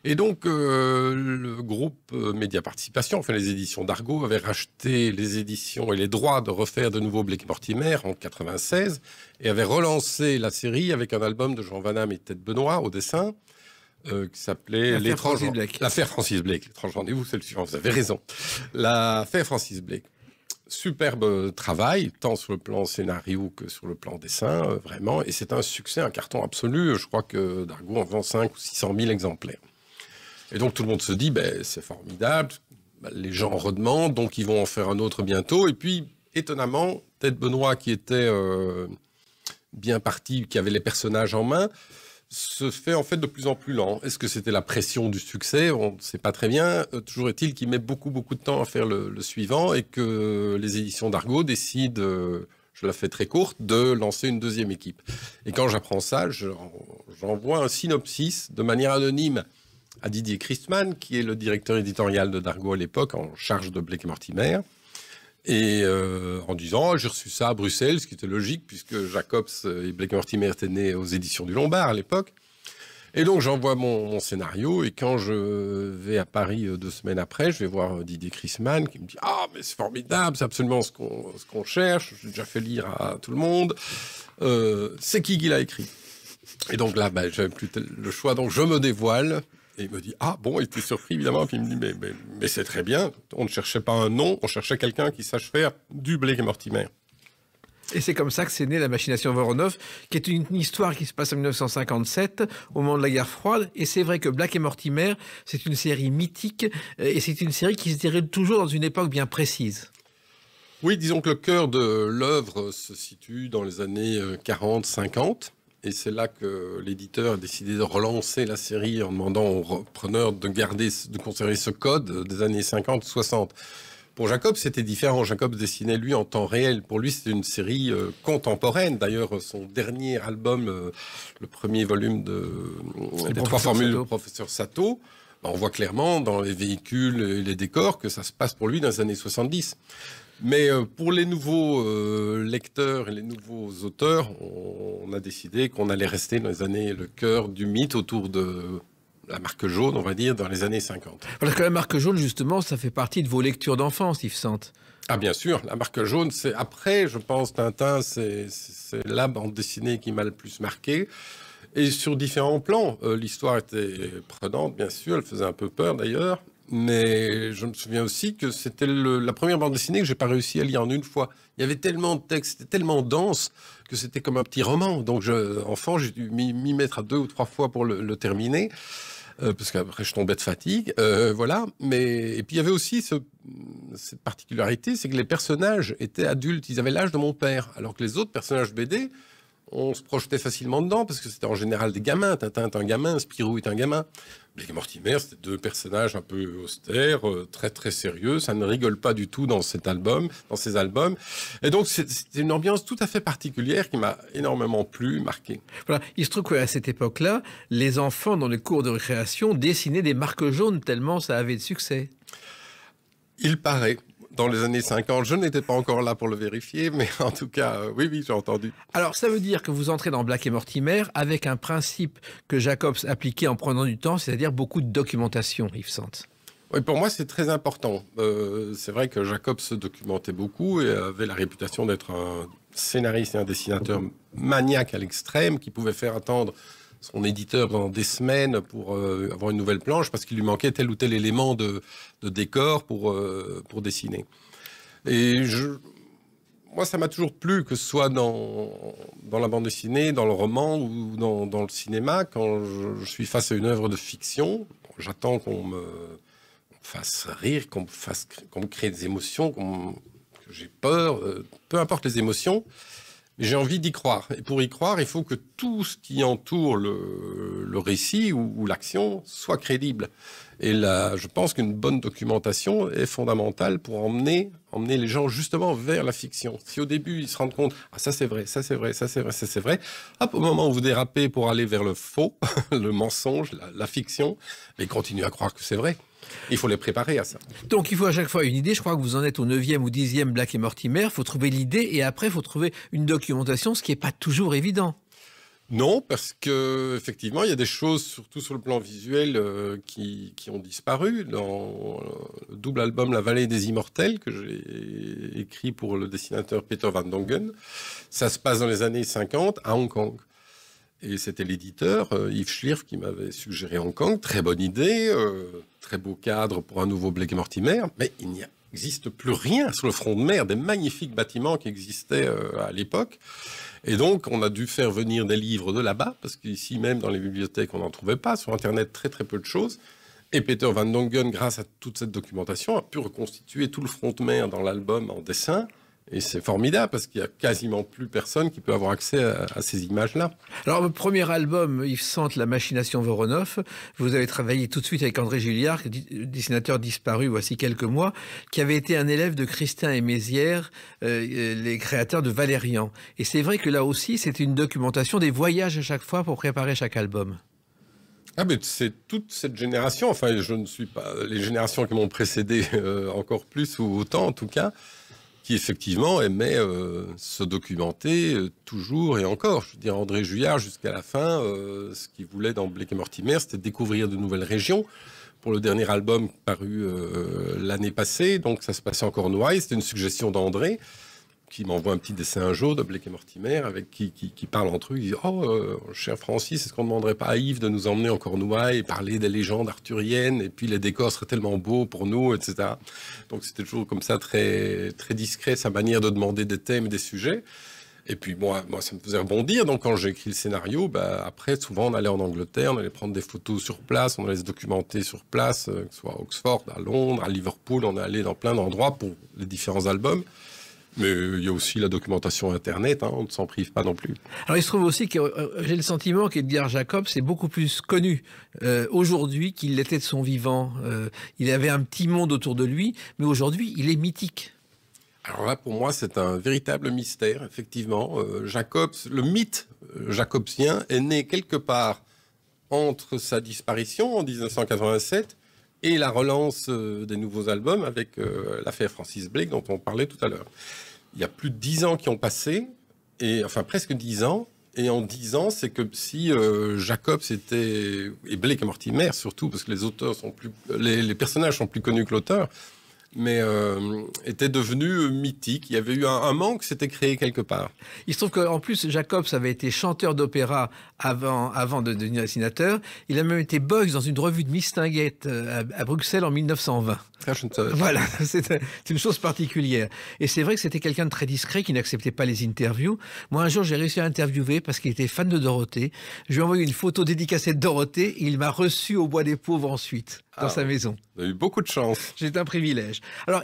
Et donc, le groupe Média Participation, enfin les éditions d'Argo, avait racheté les éditions et les droits de refaire de nouveau Blake Mortimer en 96 et avait relancé la série avec un album de Jean Van Damme et Ted Benoît au dessin qui s'appelait L'affaire Francis Blake. L'étrange rendez-vous, c'est le suivant, vous avez raison. L'affaire Francis Blake. Superbe travail, tant sur le plan scénario que sur le plan dessin, vraiment. Et c'est un succès, un carton absolu. Je crois que d'Argo en vend 500 ou 600 000 exemplaires. Et donc tout le monde se dit, c'est formidable, les gens redemandent, donc ils vont en faire un autre bientôt. Et puis, étonnamment, Ted Benoît, qui était bien parti, qui avait les personnages en main, se fait en fait de plus en plus lent. Est-ce que c'était la pression du succès? On ne sait pas très bien. Toujours est-il qu'il met beaucoup de temps à faire le suivant et que les éditions d'Argo décident, je la fais très courte, de lancer une deuxième équipe. Et quand j'apprends ça, j'envoie un synopsis de manière anonyme à Didier Christman, qui est le directeur éditorial de Dargaud à l'époque, en charge de Blake et Mortimer. Et en disant, j'ai reçu ça à Bruxelles, ce qui était logique, puisque Jacobs et Blake et Mortimer étaient nés aux éditions du Lombard à l'époque. Et donc j'envoie mon scénario, et quand je vais à Paris 2 semaines après, je vais voir Didier Christman, qui me dit « Ah, mais c'est formidable, c'est absolument ce qu'on cherche, j'ai déjà fait lire à tout le monde. C'est qui l'a écrit ?» Et donc là, j'avais plus le choix, donc je me dévoile. Et il me dit, ah bon, il était surpris évidemment, puis il me dit, mais c'est très bien, on ne cherchait pas un nom, on cherchait quelqu'un qui sache faire du Blake et Mortimer. Et c'est comme ça que c'est né la machination Voronov, qui est une histoire qui se passe en 1957, au moment de la guerre froide. Et c'est vrai que Blake et Mortimer, c'est une série mythique, et c'est une série qui se déroule toujours dans une époque bien précise. Oui, disons que le cœur de l'œuvre se situe dans les années 40-50. Et c'est là que l'éditeur a décidé de relancer la série en demandant aux repreneurs de conserver ce code des années 50-60. Pour Jacobs, c'était différent. Jacobs dessinait, lui, en temps réel. Pour lui, c'était une série contemporaine. D'ailleurs, son dernier album, le premier volume des 3 formules du professeur Sato, on voit clairement dans les véhicules et les décors que ça se passe pour lui dans les années 70. Mais pour les nouveaux lecteurs et les nouveaux auteurs, on a décidé qu'on allait rester dans les années, le cœur du mythe autour de la marque jaune, on va dire, dans les années 50. Parce que la marque jaune, justement, ça fait partie de vos lectures d'enfance, Yves Sante. Ah bien sûr, la marque jaune, c'est après, je pense, Tintin, c'est la bande dessinée qui m'a le plus marqué. Et sur différents plans, l'histoire était prenante, bien sûr, elle faisait un peu peur d'ailleurs. Mais je me souviens aussi que c'était la première bande dessinée que j'ai pas réussi à lire en une fois. Il y avait tellement de textes, c'était tellement dense que c'était comme un petit roman. Donc, enfant, j'ai dû m'y mettre à 2 ou 3 fois pour le terminer, parce qu'après je tombais de fatigue. Voilà. Et puis il y avait aussi cette particularité, c'est que les personnages étaient adultes. Ils avaient l'âge de mon père, alors que les autres personnages BD, on se projetait facilement dedans parce que c'était en général des gamins. Tintin est un gamin, Spirou est un gamin. Blake et Mortimer, c'était 2 personnages un peu austères, très très sérieux. Ça ne rigole pas du tout dans ces albums. Et donc c'était une ambiance tout à fait particulière qui m'a énormément plu, marqué. Voilà. Il se trouve qu'à cette époque-là, les enfants dans les cours de récréation dessinaient des marques jaunes tellement ça avait de succès. Il paraît. Dans les années 50, je n'étais pas encore là pour le vérifier, mais en tout cas, oui, j'ai entendu. Alors, ça veut dire que vous entrez dans Blake et Mortimer avec un principe que Jacobs appliquait en prenant du temps, c'est-à-dire beaucoup de documentation, Yves Sante. Oui, pour moi, c'est très important. C'est vrai que Jacobs se documentait beaucoup et avait la réputation d'être un scénariste et un dessinateur maniaque à l'extrême, qui pouvait faire attendre son éditeur pendant des semaines pour avoir une nouvelle planche parce qu'il lui manquait tel ou tel élément de décor pour dessiner. Et moi, ça m'a toujours plu, que ce soit dans la bande dessinée, dans le roman ou dans le cinéma. Quand je suis face à une œuvre de fiction, j'attends qu'on me fasse rire, qu'on me crée des émotions, que j'ai peur, peu importe les émotions. J'ai envie d'y croire. Et pour y croire, il faut que tout ce qui entoure le récit ou l'action soit crédible. Et là, je pense qu'une bonne documentation est fondamentale pour emmener les gens justement vers la fiction. Si au début, ils se rendent compte, ah ça c'est vrai, ça c'est vrai, ça c'est vrai, ça c'est vrai, hop, au moment où vous dérapez pour aller vers le faux, le mensonge, la fiction, ils continuent à croire que c'est vrai. Il faut les préparer à ça. Donc il faut à chaque fois une idée. Je crois que vous en êtes au 9e ou 10e Blake et Mortimer. Il faut trouver l'idée et après il faut trouver une documentation, ce qui n'est pas toujours évident. Non, parce que effectivement, il y a des choses, surtout sur le plan visuel, qui ont disparu. Dans le double album La Vallée des Immortels, que j'ai écrit pour le dessinateur Peter Van Dongen, ça se passe dans les années 50 à Hong Kong. Et c'était l'éditeur, Yves Schlierf, qui m'avait suggéré Hong Kong. Très bonne idée, très beau cadre pour un nouveau Blake et Mortimer. Mais il n'existe plus rien sur le front de mer, des magnifiques bâtiments qui existaient à l'époque. Et donc, on a dû faire venir des livres de là-bas, parce qu'ici même, dans les bibliothèques, on n'en trouvait pas. Sur Internet, très très peu de choses. Et Peter Van Dongen, grâce à toute cette documentation, a pu reconstituer tout le front de mer dans l'album en dessin. Et c'est formidable parce qu'il n'y a quasiment plus personne qui peut avoir accès à ces images-là. Alors, votre premier album, Yves Sante, La Machination Voronov, vous avez travaillé tout de suite avec André Julliard, dessinateur disparu voici quelques mois, qui avait été un élève de Christin et Mézières, les créateurs de Valérian. Et c'est vrai que là aussi, c'était une documentation des voyages à chaque fois pour préparer chaque album. Ah, mais c'est toute cette génération, enfin, je ne suis pas les générations qui m'ont précédé encore plus ou autant en tout cas, qui effectivement aimaient se documenter toujours et encore. Je veux dire, André Juillard, jusqu'à la fin, ce qu'il voulait dans Blake et Mortimer, c'était découvrir de nouvelles régions. Pour le dernier album paru l'année passée, donc ça se passait en Cornouailles, c'était une suggestion d'André, qui m'envoie un petit dessin un jour de Blake et Mortimer, avec qui parlent entre eux. Ils disent « Oh, cher Francis, est-ce qu'on ne demanderait pas à Yves de nous emmener en Cornouailles et parler des légendes arthuriennes, et puis les décors seraient tellement beaux pour nous, etc. » Donc c'était toujours comme ça, très, très discret, sa manière de demander des thèmes et des sujets. Et puis moi, ça me faisait rebondir. Donc quand j'ai écrit le scénario, après, souvent, on allait en Angleterre, on allait prendre des photos sur place, on allait se documenter sur place, que ce soit à Oxford, à Londres, à Liverpool, on allait dans plein d'endroits pour les différents albums. Mais il y a aussi la documentation Internet, on ne s'en prive pas non plus. Alors il se trouve aussi que j'ai le sentiment qu'Edgar Jacobs est beaucoup plus connu aujourd'hui qu'il l'était de son vivant. Il avait un petit monde autour de lui, mais aujourd'hui il est mythique. Alors là, pour moi, c'est un véritable mystère, effectivement. Jacobs, le mythe jacobsien est né quelque part entre sa disparition en 1987 et la relance des nouveaux albums avec l'affaire Francis Blake dont on parlait tout à l'heure. Il y a plus de 10 ans qui ont passé, enfin presque 10 ans, et en 10 ans, c'est comme si Jacobs était, et Blake et Mortimer surtout, parce que les auteurs sont plus, les personnages sont plus connus que l'auteur, mais était devenu mythique. Il y avait eu un manque, s'était créé quelque part. Il se trouve qu'en plus, Jacobs avait été chanteur d'opéra avant de devenir dessinateur. Il a même été box dans une revue de Mistinguett à Bruxelles en 1920. Ça, je ne savais pas. Voilà, c'est une chose particulière. Et c'est vrai que c'était quelqu'un de très discret qui n'acceptait pas les interviews. Moi, un jour, j'ai réussi à l'interviewer parce qu'il était fan de Dorothée. Je lui ai envoyé une photo dédicacée de Dorothée et il m'a reçu au Bois des Pauvres ensuite, dans sa maison. Vous avez eu beaucoup de chance. C'est un privilège. Alors,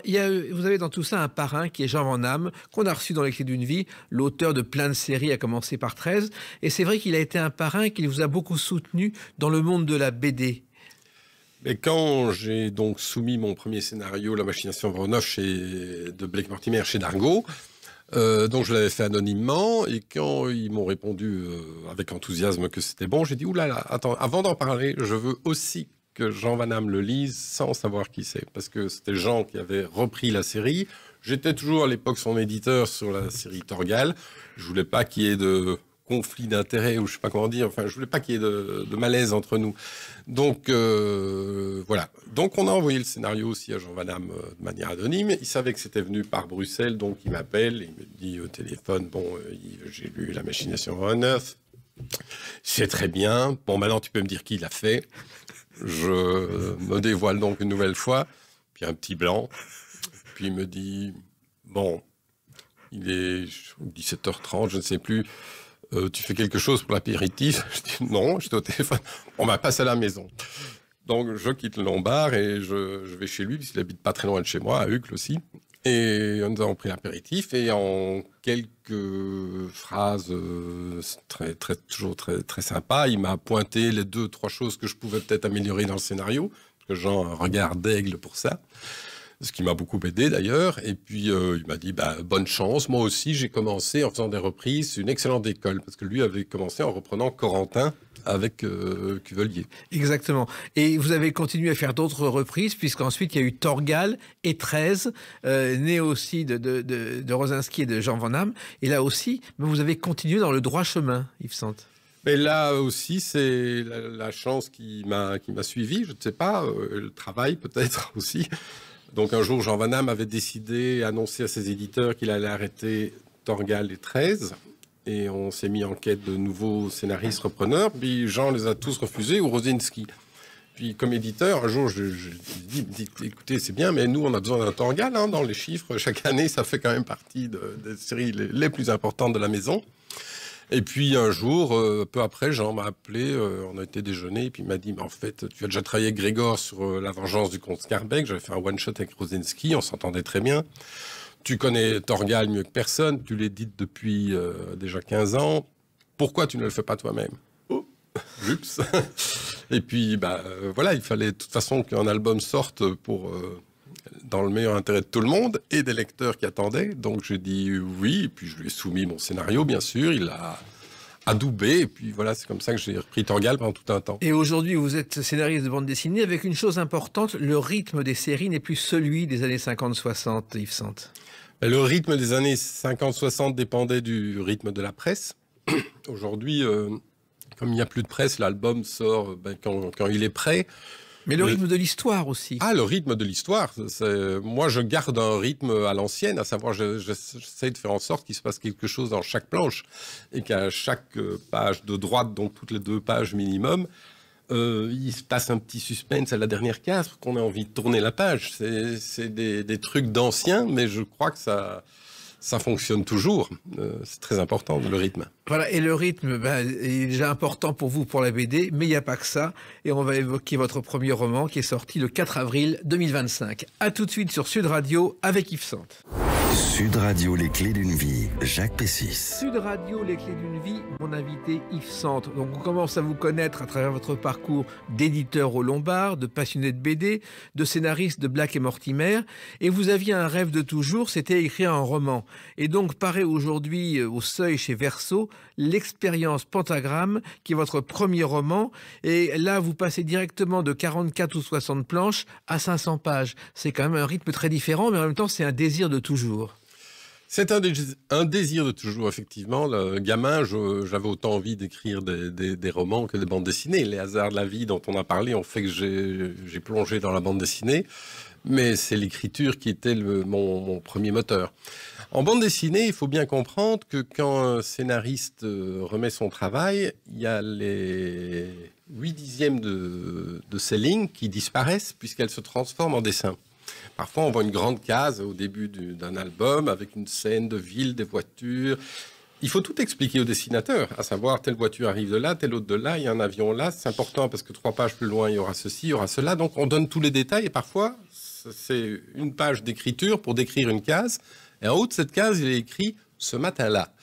vous avez dans tout ça un parrain qui est Jean Van Damme, qu'on a reçu dans Les Clés d'une vie, l'auteur de plein de séries, à commencer par 13. Et c'est vrai qu'il a été un parrain qui vous a beaucoup soutenu dans le monde de la BD. Et quand j'ai donc soumis mon premier scénario, La machination Voronov de Blake Mortimer chez Dargaud, donc je l'avais fait anonymement, et quand ils m'ont répondu avec enthousiasme que c'était bon, j'ai dit « Oulala, attends, avant d'en parler, je veux aussi que Jean Van Damme le lise sans savoir qui c'est. » Parce que c'était Jean qui avait repris la série. J'étais toujours à l'époque son éditeur sur la série Torgal. Je voulais pas qu'il y ait de conflit d'intérêts, ou je sais pas comment dire, enfin je voulais pas qu'il y ait de malaise entre nous. Donc voilà. Donc on a envoyé le scénario aussi à Jean Van Damme de manière anonyme. Il savait que c'était venu par Bruxelles, donc il m'appelle, il me dit au téléphone, bon, j'ai lu La machination Voronov, c'est très bien, bon maintenant tu peux me dire qui l'a fait. Je me dévoile donc une nouvelle fois, puis un petit blanc, puis il me dit, bon, il est 17h30, je ne sais plus, tu fais quelque chose pour l'apéritif? Je dis non, j'étais au téléphone. On va passer à la maison. Donc je quitte le Lombard et je vais chez lui, puisqu'il habite pas très loin de chez moi, à Uccle aussi. Et nous avons pris l'apéritif et en quelques phrases toujours très sympa, il m'a pointé les 2-3 choses que je pouvais peut-être améliorer dans le scénario, parce que Jean a un regard d'aigle pour ça. Ce qui m'a beaucoup aidé d'ailleurs. Et puis il m'a dit bonne chance. Moi aussi j'ai commencé en faisant des reprises, une excellente école, parce que lui avait commencé en reprenant Corentin avec Cuvelier. Exactement. Et vous avez continué à faire d'autres reprises, puisqu'ensuite il y a eu Torgal et 13, né aussi de Rosinski et de Jean Van Damme. Et là aussi, vous avez continué dans le droit chemin, Yves Sante. Mais là aussi, c'est la chance qui m'a suivi. Je ne sais pas, le travail peut-être aussi. Donc un jour, Jean Van Damme avait décidé, annoncé à ses éditeurs qu'il allait arrêter Torgal et 13. Et on s'est mis en quête de nouveaux scénaristes repreneurs. Puis Jean les a tous refusés, ou Rosinski. Puis comme éditeur, un jour, je dis, écoutez, c'est bien, mais nous, on a besoin d'un Torgal dans les chiffres. Chaque année, ça fait quand même partie des séries les plus importantes de la maison. Et puis un jour, peu après, Jean m'a appelé, on a été déjeuner, et puis il m'a dit, mais en fait, tu as déjà travaillé avec Grégor sur La vengeance du comte Scarbeck, j'avais fait un one-shot avec Rosinski, on s'entendait très bien. Tu connais Torgal mieux que personne, tu l'édites depuis déjà 15 ans, pourquoi tu ne le fais pas toi-même? Oh, oups. Et puis, voilà, il fallait de toute façon qu'un album sorte pour... dans le meilleur intérêt de tout le monde et des lecteurs qui attendaient. Donc j'ai dit oui, et puis je lui ai soumis mon scénario, bien sûr. Il l'a adoubé. Et puis voilà, c'est comme ça que j'ai repris Torgal pendant tout un temps. Et aujourd'hui, vous êtes scénariste de bande dessinée avec une chose importante, le rythme des séries n'est plus celui des années 50-60, Yves Sante. Le rythme des années 50-60 dépendait du rythme de la presse. Aujourd'hui, comme il n'y a plus de presse, l'album sort quand il est prêt. Mais le rythme de l'histoire aussi. Ah, le rythme de l'histoire. Moi, je garde un rythme à l'ancienne, à savoir, j'essaie de faire en sorte qu'il se passe quelque chose dans chaque planche et qu'à chaque page de droite, donc toutes les 2 pages minimum, il se passe un petit suspense à la dernière case, qu'on a envie de tourner la page. C'est des trucs d'anciens, mais je crois que ça fonctionne toujours. C'est très important, le rythme. Voilà, et le rythme est déjà important pour vous, pour la BD, mais il n'y a pas que ça. Et on va évoquer votre premier roman qui est sorti le 4 avril 2025. A tout de suite sur Sud Radio avec Yves Sante. Sud Radio, les clés d'une vie, Jacques Pessis. Sud Radio, les clés d'une vie, mon invité Yves Sante. Donc on commence à vous connaître à travers votre parcours d'éditeur au Lombard, de passionné de BD, de scénariste de Black et Mortimer. Et vous aviez un rêve de toujours, c'était écrire un roman. Et donc paraît aujourd'hui au Seuil chez Verso, L'expérience Pentagramme, qui est votre premier roman. Et là, vous passez directement de 44 ou 60 planches à 500 pages. C'est quand même un rythme très différent, mais en même temps, c'est un désir de toujours. C'est un désir de toujours, effectivement. Le gamin, j'avais autant envie d'écrire des romans que des bandes dessinées. Les hasards de la vie dont on a parlé ont fait que j'ai plongé dans la bande dessinée. Mais c'est l'écriture qui était mon premier moteur. En bande dessinée, il faut bien comprendre que quand un scénariste remet son travail, il y a les 8/10 de ces lignes qui disparaissent puisqu'elles se transforment en dessin. Parfois, on voit une grande case au début d'un album avec une scène de ville, des voitures. Il faut tout expliquer au dessinateur, à savoir telle voiture arrive de là, telle autre de là, il y a un avion là. C'est important parce que 3 pages plus loin, il y aura ceci, il y aura cela. Donc, on donne tous les détails et parfois, c'est une page d'écriture pour décrire une case. Et en haut de cette case, il est écrit « ce matin-là ».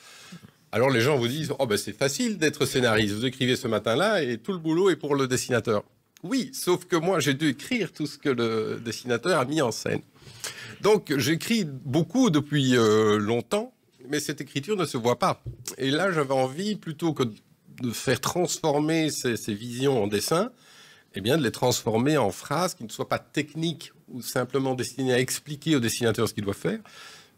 Alors les gens vous disent « oh ben c'est facile d'être scénariste, vous écrivez ce matin-là et tout le boulot est pour le dessinateur ». Oui, sauf que moi j'ai dû écrire tout ce que le dessinateur a mis en scène. Donc j'écris beaucoup depuis longtemps, mais cette écriture ne se voit pas. Et là j'avais envie, plutôt que de faire transformer ces visions en dessin, eh bien de les transformer en phrases qui ne soient pas techniques ou simplement destinées à expliquer au dessinateur ce qu'il doit faire,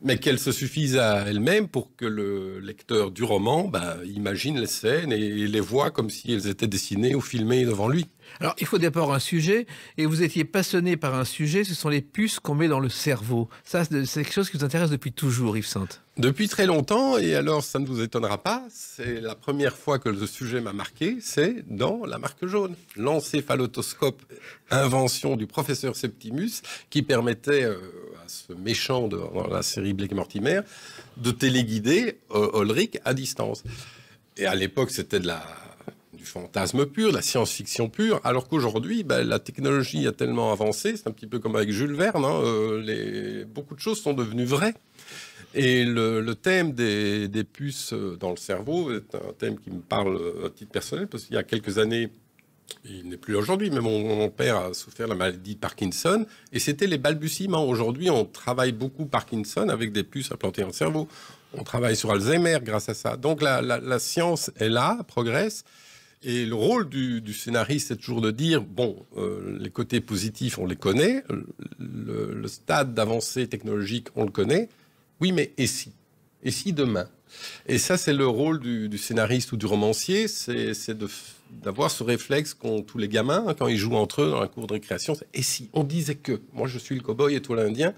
mais qu'elles se suffisent à elles-mêmes pour que le lecteur du roman imagine les scènes et les voit comme si elles étaient dessinées ou filmées devant lui. Alors, il faut d'abord un sujet, et vous étiez passionné par un sujet, ce sont les puces qu'on met dans le cerveau. Ça, c'est quelque chose qui vous intéresse depuis toujours, Yves Sante. Depuis très longtemps, et alors ça ne vous étonnera pas, c'est la première fois que le sujet m'a marqué, c'est dans La Marque jaune. L'encéphalotoscope, invention du professeur Septimus, qui permettait à ce méchant dans la série Black et Mortimer de téléguider Ulrich à distance. Et à l'époque, c'était du fantasme pur, de la science-fiction pure, alors qu'aujourd'hui, la technologie a tellement avancé, c'est un petit peu comme avec Jules Verne, beaucoup de choses sont devenues vraies. Et le thème des puces dans le cerveau est un thème qui me parle à titre personnel, parce qu'il y a quelques années, il n'est plus aujourd'hui, mais mon père a souffert de la maladie de Parkinson, et c'était les balbutiements. Aujourd'hui, on travaille beaucoup Parkinson avec des puces implantées dans le cerveau. On travaille sur Alzheimer grâce à ça. Donc la science est là, progresse. Et le rôle du scénariste, c'est toujours de dire, les côtés positifs, on les connaît, le stade d'avancée technologique, on le connaît, oui, mais et si ? Et si demain ? Et ça, c'est le rôle du scénariste ou du romancier, c'est d'avoir ce réflexe qu'ont tous les gamins quand ils jouent entre eux dans la cour de récréation. Et si on disait que, moi je suis le cow-boy et toi l'Indien,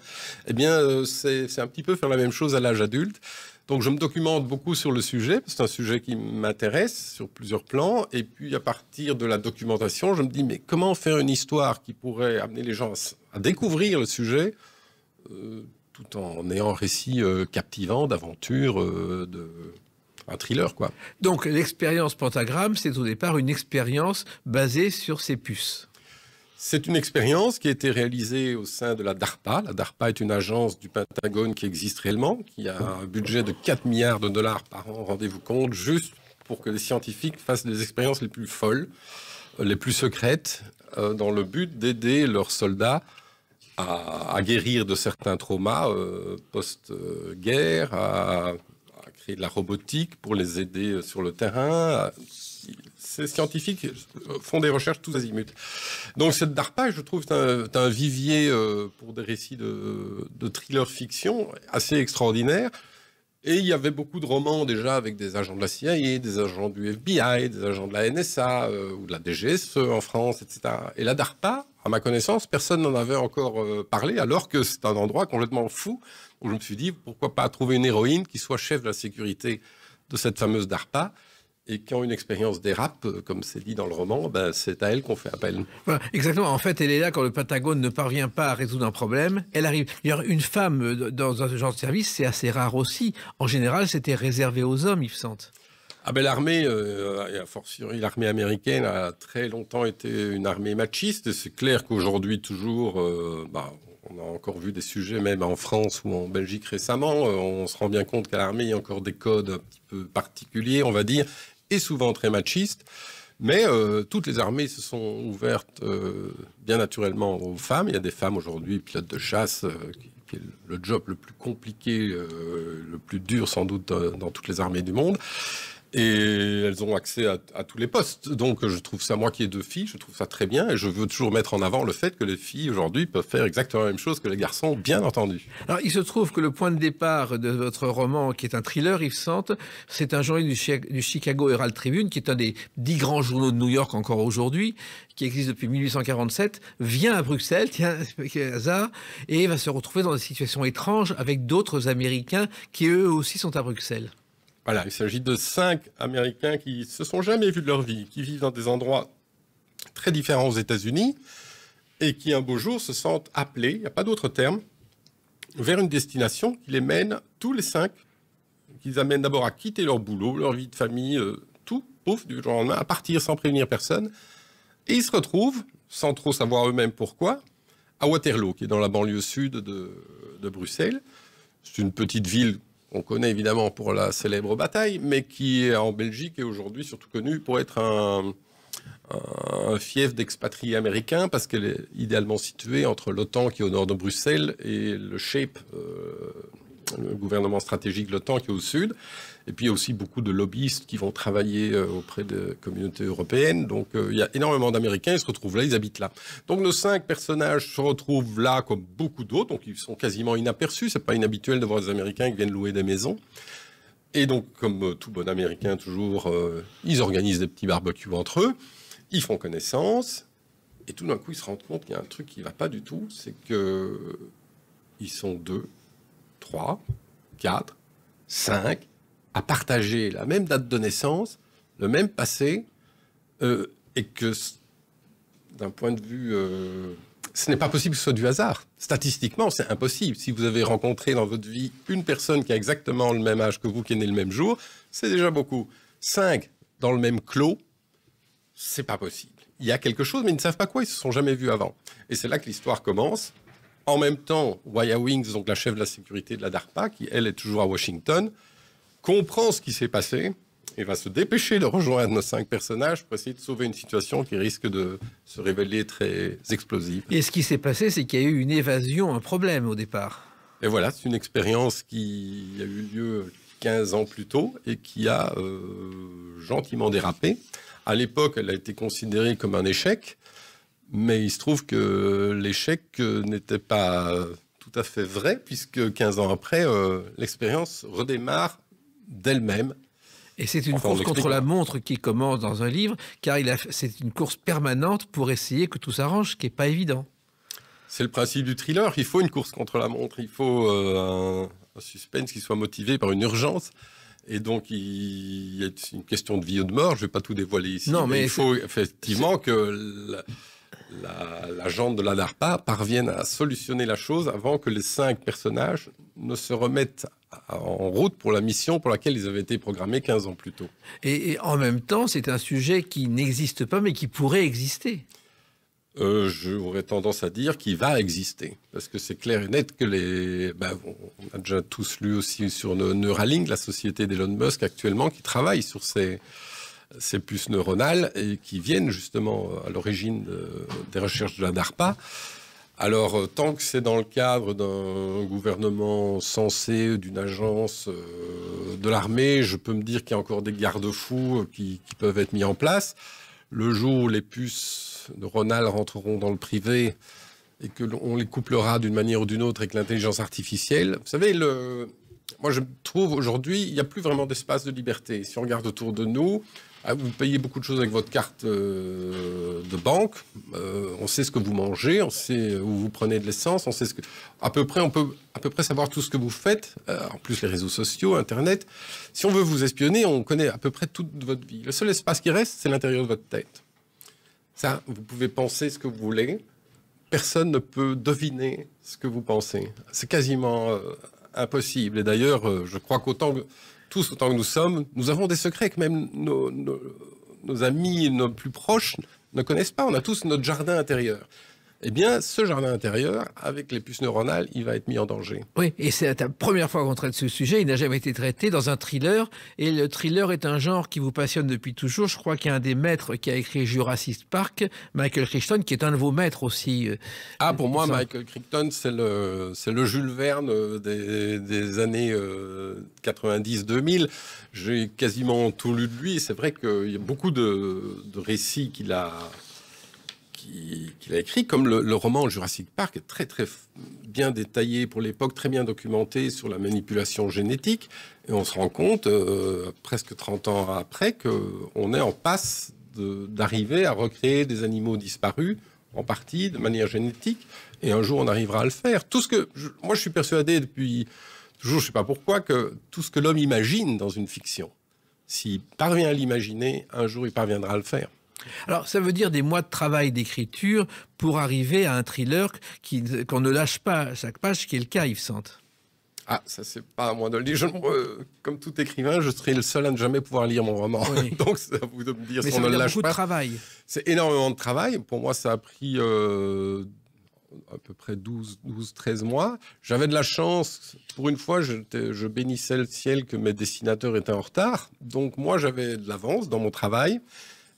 eh bien, c'est un petit peu faire la même chose à l'âge adulte. Donc je me documente beaucoup sur le sujet, parce que c'est un sujet qui m'intéresse sur plusieurs plans. Et puis à partir de la documentation, je me dis, mais comment faire une histoire qui pourrait amener les gens à découvrir le sujet tout en ayant un récit captivant, d'aventure, un thriller, quoi. Donc l'expérience Pentagramme, c'est au départ une expérience basée sur ces puces. C'est une expérience qui a été réalisée au sein de la DARPA. La DARPA est une agence du Pentagone qui existe réellement, qui a un budget de 4 milliards de dollars par an, rendez-vous compte, juste pour que les scientifiques fassent les expériences les plus folles, les plus secrètes, dans le but d'aider leurs soldats à guérir de certains traumas post-guerre, à créer de la robotique pour les aider sur le terrain. Ces scientifiques font des recherches tous azimuts. Donc cette DARPA, je trouve, c'est un vivier pour des récits de thriller fiction assez extraordinaire. Et il y avait beaucoup de romans déjà avec des agents de la CIA, des agents du FBI, des agents de la NSA ou de la DGSE en France, etc. Et la DARPA, à ma connaissance, personne n'en avait encore parlé, alors que c'est un endroit complètement fou où je me suis dit, pourquoi pas trouver une héroïne qui soit chef de la sécurité de cette fameuse DARPA et qui ont une expérience des rap, comme c'est dit dans le roman, ben, c'est à elle qu'on fait appel. Voilà, exactement. En fait, elle est là quand le Pentagone ne parvient pas à résoudre un problème. Elle arrive. D'ailleurs, une femme dans un genre de service, c'est assez rare aussi. En général, c'était réservé aux hommes, Yves Sante. Ah ben l'armée, et a fortiori l'armée américaine a très longtemps été une armée machiste. Et c'est clair qu'aujourd'hui toujours, on a encore vu des sujets même en France ou en Belgique récemment. On se rend bien compte qu'à l'armée, il y a encore des codes un petit peu particuliers, on va dire, et souvent très machistes. Mais toutes les armées se sont ouvertes bien naturellement aux femmes. Il y a des femmes aujourd'hui, pilotes de chasse, qui est le job le plus compliqué, le plus dur sans doute dans toutes les armées du monde. Et elles ont accès à tous les postes. Donc je trouve ça, moi qui ai 2 filles, je trouve ça très bien. Et je veux toujours mettre en avant le fait que les filles aujourd'hui peuvent faire exactement la même chose que les garçons, bien entendu. Alors il se trouve que le point de départ de votre roman, qui est un thriller, Yves Sante, c'est un journal du Chicago Herald Tribune, qui est un des 10 grands journaux de New York encore aujourd'hui, qui existe depuis 1847, vient à Bruxelles, tiens, quel hasard, et va se retrouver dans des situations étranges avec d'autres Américains qui eux aussi sont à Bruxelles. Voilà, il s'agit de 5 Américains qui se sont jamais vus de leur vie, qui vivent dans des endroits très différents aux États-Unis et qui un beau jour se sentent appelés, il n'y a pas d'autre terme, vers une destination qui les mène tous les 5, qu'ils amènent d'abord à quitter leur boulot, leur vie de famille, tout, pouf, du jour au lendemain, à partir sans prévenir personne. Et ils se retrouvent, sans trop savoir eux-mêmes pourquoi, à Waterloo, qui est dans la banlieue sud de Bruxelles. C'est une petite ville qu'on connaît évidemment pour la célèbre bataille, mais qui est en Belgique et aujourd'hui surtout connue pour être un fief d'expatriés américains, parce qu'elle est idéalement située entre l'OTAN qui est au nord de Bruxelles et le SHAPE, le gouvernement stratégique de l'OTAN qui est au sud. Et puis il y a aussi beaucoup de lobbyistes qui vont travailler auprès des communautés européennes. Donc il y a énormément d'Américains, ils se retrouvent là, ils habitent là. Donc nos 5 personnages se retrouvent là comme beaucoup d'autres, donc ils sont quasiment inaperçus. C'est pas inhabituel de voir des Américains qui viennent louer des maisons. Et donc comme tout bon Américain toujours, ils organisent des petits barbecues entre eux, ils font connaissance, et tout d'un coup ils se rendent compte qu'il y a un truc qui va pas du tout, c'est que ils sont 2, 3, 4, 5... à partager la même date de naissance, le même passé, et que d'un point de vue... ce n'est pas possible que ce soit du hasard. Statistiquement, c'est impossible. Si vous avez rencontré dans votre vie une personne qui a exactement le même âge que vous, qui est née le même jour, c'est déjà beaucoup. 5 dans le même clos, c'est pas possible. Il y a quelque chose, mais ils ne savent pas quoi, ils se sont jamais vus avant. Et c'est là que l'histoire commence. En même temps, Waya Wings, donc la chef de la sécurité de la DARPA, qui elle est toujours à Washington, comprend ce qui s'est passé et va se dépêcher de rejoindre nos 5 personnages pour essayer de sauver une situation qui risque de se révéler très explosive. Et ce qui s'est passé, c'est qu'il y a eu une évasion, un problème au départ. Et voilà, c'est une expérience qui a eu lieu 15 ans plus tôt et qui a gentiment dérapé. À l'époque, elle a été considérée comme un échec, mais il se trouve que l'échec n'était pas tout à fait vrai, puisque 15 ans après, l'expérience redémarre d'elle-même. Et c'est une course contre la montre qui commence dans un livre, car c'est une course permanente pour essayer que tout s'arrange, ce qui n'est pas évident. C'est le principe du thriller, il faut une course contre la montre, il faut un suspense qui soit motivé par une urgence. Et donc, il y a une question de vie ou de mort, je ne vais pas tout dévoiler ici, non, mais il faut effectivement que l'agent de la DARPA parvienne à solutionner la chose avant que les 5 personnages ne se remettent en route pour la mission pour laquelle ils avaient été programmés 15 ans plus tôt. Et en même temps, c'est un sujet qui n'existe pas, mais qui pourrait exister. J'aurais tendance à dire qu'il va exister. Parce que c'est clair et net que on a déjà tous lu aussi sur Neuralink, la société d'Elon Musk actuellement, qui travaille sur ces puces neuronales et qui viennent justement à l'origine des recherches de la DARPA. Alors, tant que c'est dans le cadre d'un gouvernement censé, d'une agence de l'armée, je peux me dire qu'il y a encore des garde-fous qui peuvent être mis en place. Le jour où les puces neuronales rentreront dans le privé et que l'on les couplera d'une manière ou d'une autre avec l'intelligence artificielle, vous savez, moi je trouve aujourd'hui, il n'y a plus vraiment d'espace de liberté. Si on regarde autour de nous, vous payez beaucoup de choses avec votre carte de banque. On sait ce que vous mangez, on sait où vous prenez de l'essence, on sait ce que... on peut à peu près savoir tout ce que vous faites. En plus, les réseaux sociaux, Internet. Si on veut vous espionner, on connaît à peu près toute votre vie. Le seul espace qui reste, c'est l'intérieur de votre tête. Ça, vous pouvez penser ce que vous voulez. Personne ne peut deviner ce que vous pensez. C'est quasiment impossible. Et d'ailleurs, je crois autant que nous sommes, nous avons des secrets que même nos amis, nos plus proches ne connaissent pas. On a tous notre jardin intérieur. Eh bien, ce jardin intérieur, avec les puces neuronales, il va être mis en danger. Oui, et c'est la première fois qu'on traite ce sujet. Il n'a jamais été traité dans un thriller. Et le thriller est un genre qui vous passionne depuis toujours. Je crois qu'il y a un des maîtres qui a écrit Jurassic Park, Michael Crichton, qui est un de vos maîtres aussi. Pour moi, Michael Crichton, c'est le Jules Verne des années 90-2000. J'ai quasiment tout lu de lui. C'est vrai qu'il y a beaucoup de récits qu'il a écrit, comme le roman Jurassic Park est très très bien détaillé pour l'époque, très bien documenté sur la manipulation génétique, et on se rend compte presque 30 ans après qu'on est en passe d'arriver à recréer des animaux disparus en partie de manière génétique, et un jour on arrivera à le faire. Moi je suis persuadé depuis toujours, je ne sais pas pourquoi, que tout ce que l'homme imagine dans une fiction, s'il parvient à l'imaginer, un jour il parviendra à le faire. Alors, ça veut dire des mois de travail d'écriture pour arriver à un thriller qu'on ne lâche pas à chaque page, ce qui est le cas, Yves Sante. Ah, ça, c'est pas à moi de le dire. Comme tout écrivain, je serai le seul à ne jamais pouvoir lire mon roman. Oui. Donc, c'est à vous de me dire mais si on ne le lâche pas. beaucoup de travail. C'est énormément de travail. Pour moi, ça a pris à peu près 12-13 mois. J'avais de la chance. Pour une fois, je bénissais le ciel que mes dessinateurs étaient en retard. Donc, moi, j'avais de l'avance dans mon travail.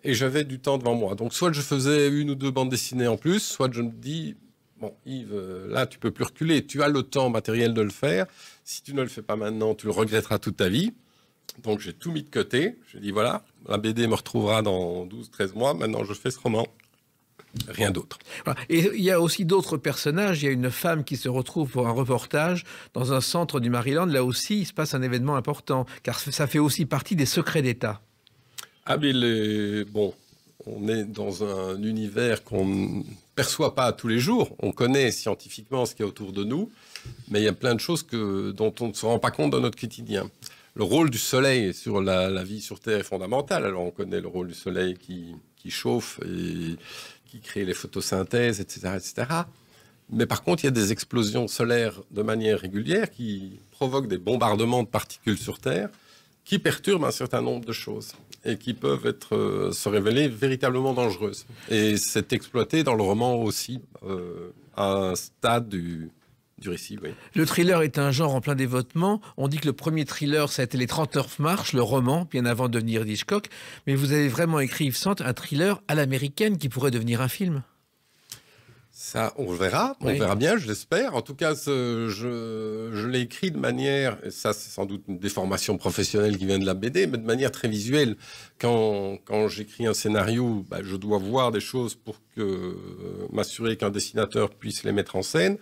Et j'avais du temps devant moi. Donc, soit je faisais 1 ou 2 bandes dessinées en plus, soit je me dis, bon, Yves, là, tu peux plus reculer. Tu as le temps matériel de le faire. Si tu ne le fais pas maintenant, tu le regretteras toute ta vie. Donc, j'ai tout mis de côté. J'ai dit, voilà, la BD me retrouvera dans 12-13 mois. Maintenant, je fais ce roman. Rien d'autre. Voilà. Et il y a aussi d'autres personnages. Il y a une femme qui se retrouve pour un reportage dans un centre du Maryland. Là aussi, il se passe un événement important, car ça fait aussi partie des secrets d'État. Ah, mais bon, on est dans un univers qu'on ne perçoit pas tous les jours. On connaît scientifiquement ce qu'il y a autour de nous, mais il y a plein de choses dont on ne se rend pas compte dans notre quotidien. Le rôle du soleil sur la vie sur Terre est fondamental. Alors, on connaît le rôle du soleil qui chauffe et qui crée les photosynthèses, etc., etc. Mais par contre, il y a des explosions solaires de manière régulière qui provoquent des bombardements de particules sur Terre qui perturbent un certain nombre de choses et qui peuvent se révéler véritablement dangereuses. Et c'est exploité dans le roman aussi à un stade du récit. Oui. Le thriller est un genre en plein développement. On dit que le premier thriller, ça a été Les 39 marches, le roman, bien avant de devenir Hitchcock. Mais vous avez vraiment écrit, Yves Sante, un thriller à l'américaine qui pourrait devenir un film. Ça, on verra bien, je l'espère. En tout cas, je l'ai écrit de manière, et ça c'est sans doute une déformation professionnelle qui vient de la BD, mais de manière très visuelle. Quand j'écris un scénario, je dois voir des choses pour m'assurer qu'un dessinateur puisse les mettre en scène.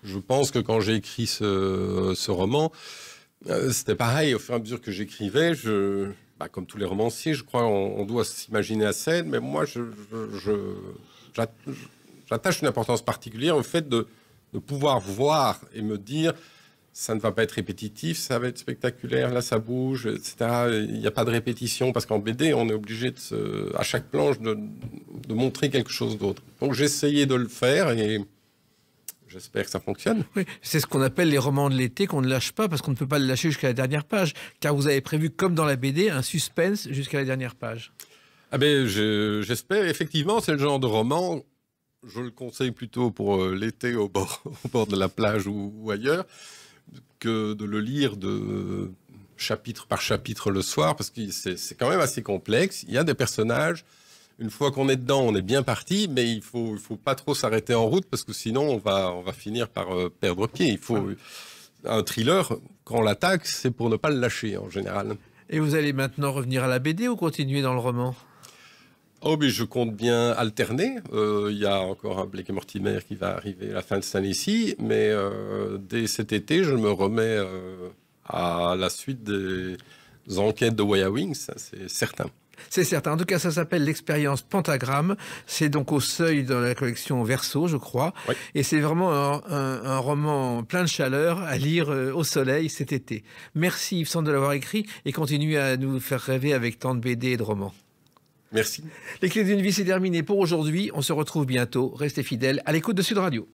Je pense que quand j'ai écrit ce roman, c'était pareil. Au fur et à mesure que j'écrivais, comme tous les romanciers, je crois, on doit s'imaginer la scène, mais moi, j'attache une importance particulière au fait de pouvoir voir et me dire ça ne va pas être répétitif, ça va être spectaculaire, là ça bouge, etc. Il n'y a pas de répétition parce qu'en BD, on est obligé à chaque planche de montrer quelque chose d'autre. Donc j'ai essayé de le faire et j'espère que ça fonctionne. Oui, c'est ce qu'on appelle les romans de l'été qu'on ne lâche pas parce qu'on ne peut pas le lâcher jusqu'à la dernière page. Car vous avez prévu, comme dans la BD, un suspense jusqu'à la dernière page. Ah ben, j'espère. Effectivement, c'est le genre de roman... Je le conseille plutôt pour l'été au bord de la plage ou ailleurs que de le lire de chapitre par chapitre le soir parce que c'est quand même assez complexe. Il y a des personnages, une fois qu'on est dedans, on est bien parti, mais il faut pas trop s'arrêter en route parce que sinon on va finir par perdre pied. Il faut un thriller, quand on l'attaque, c'est pour ne pas le lâcher en général. Et vous allez maintenant revenir à la BD ou continuer dans le roman? Oh, mais je compte bien alterner. Il y a encore un Blake et Mortimer qui va arriver à la fin de cette année-ci, mais dès cet été, je me remets à la suite des enquêtes de Waya Wings, ça, c'est certain. C'est certain. En tout cas, ça s'appelle l'expérience Pentagramme. C'est donc au Seuil dans la collection Verso, je crois. Oui. Et c'est vraiment un roman plein de chaleur à lire au soleil cet été. Merci Yves Sand de l'avoir écrit et continuez à nous faire rêver avec tant de BD et de romans. Merci. Les clés d'une vie, c'est terminé pour aujourd'hui. On se retrouve bientôt. Restez fidèles à l'écoute de Sud Radio.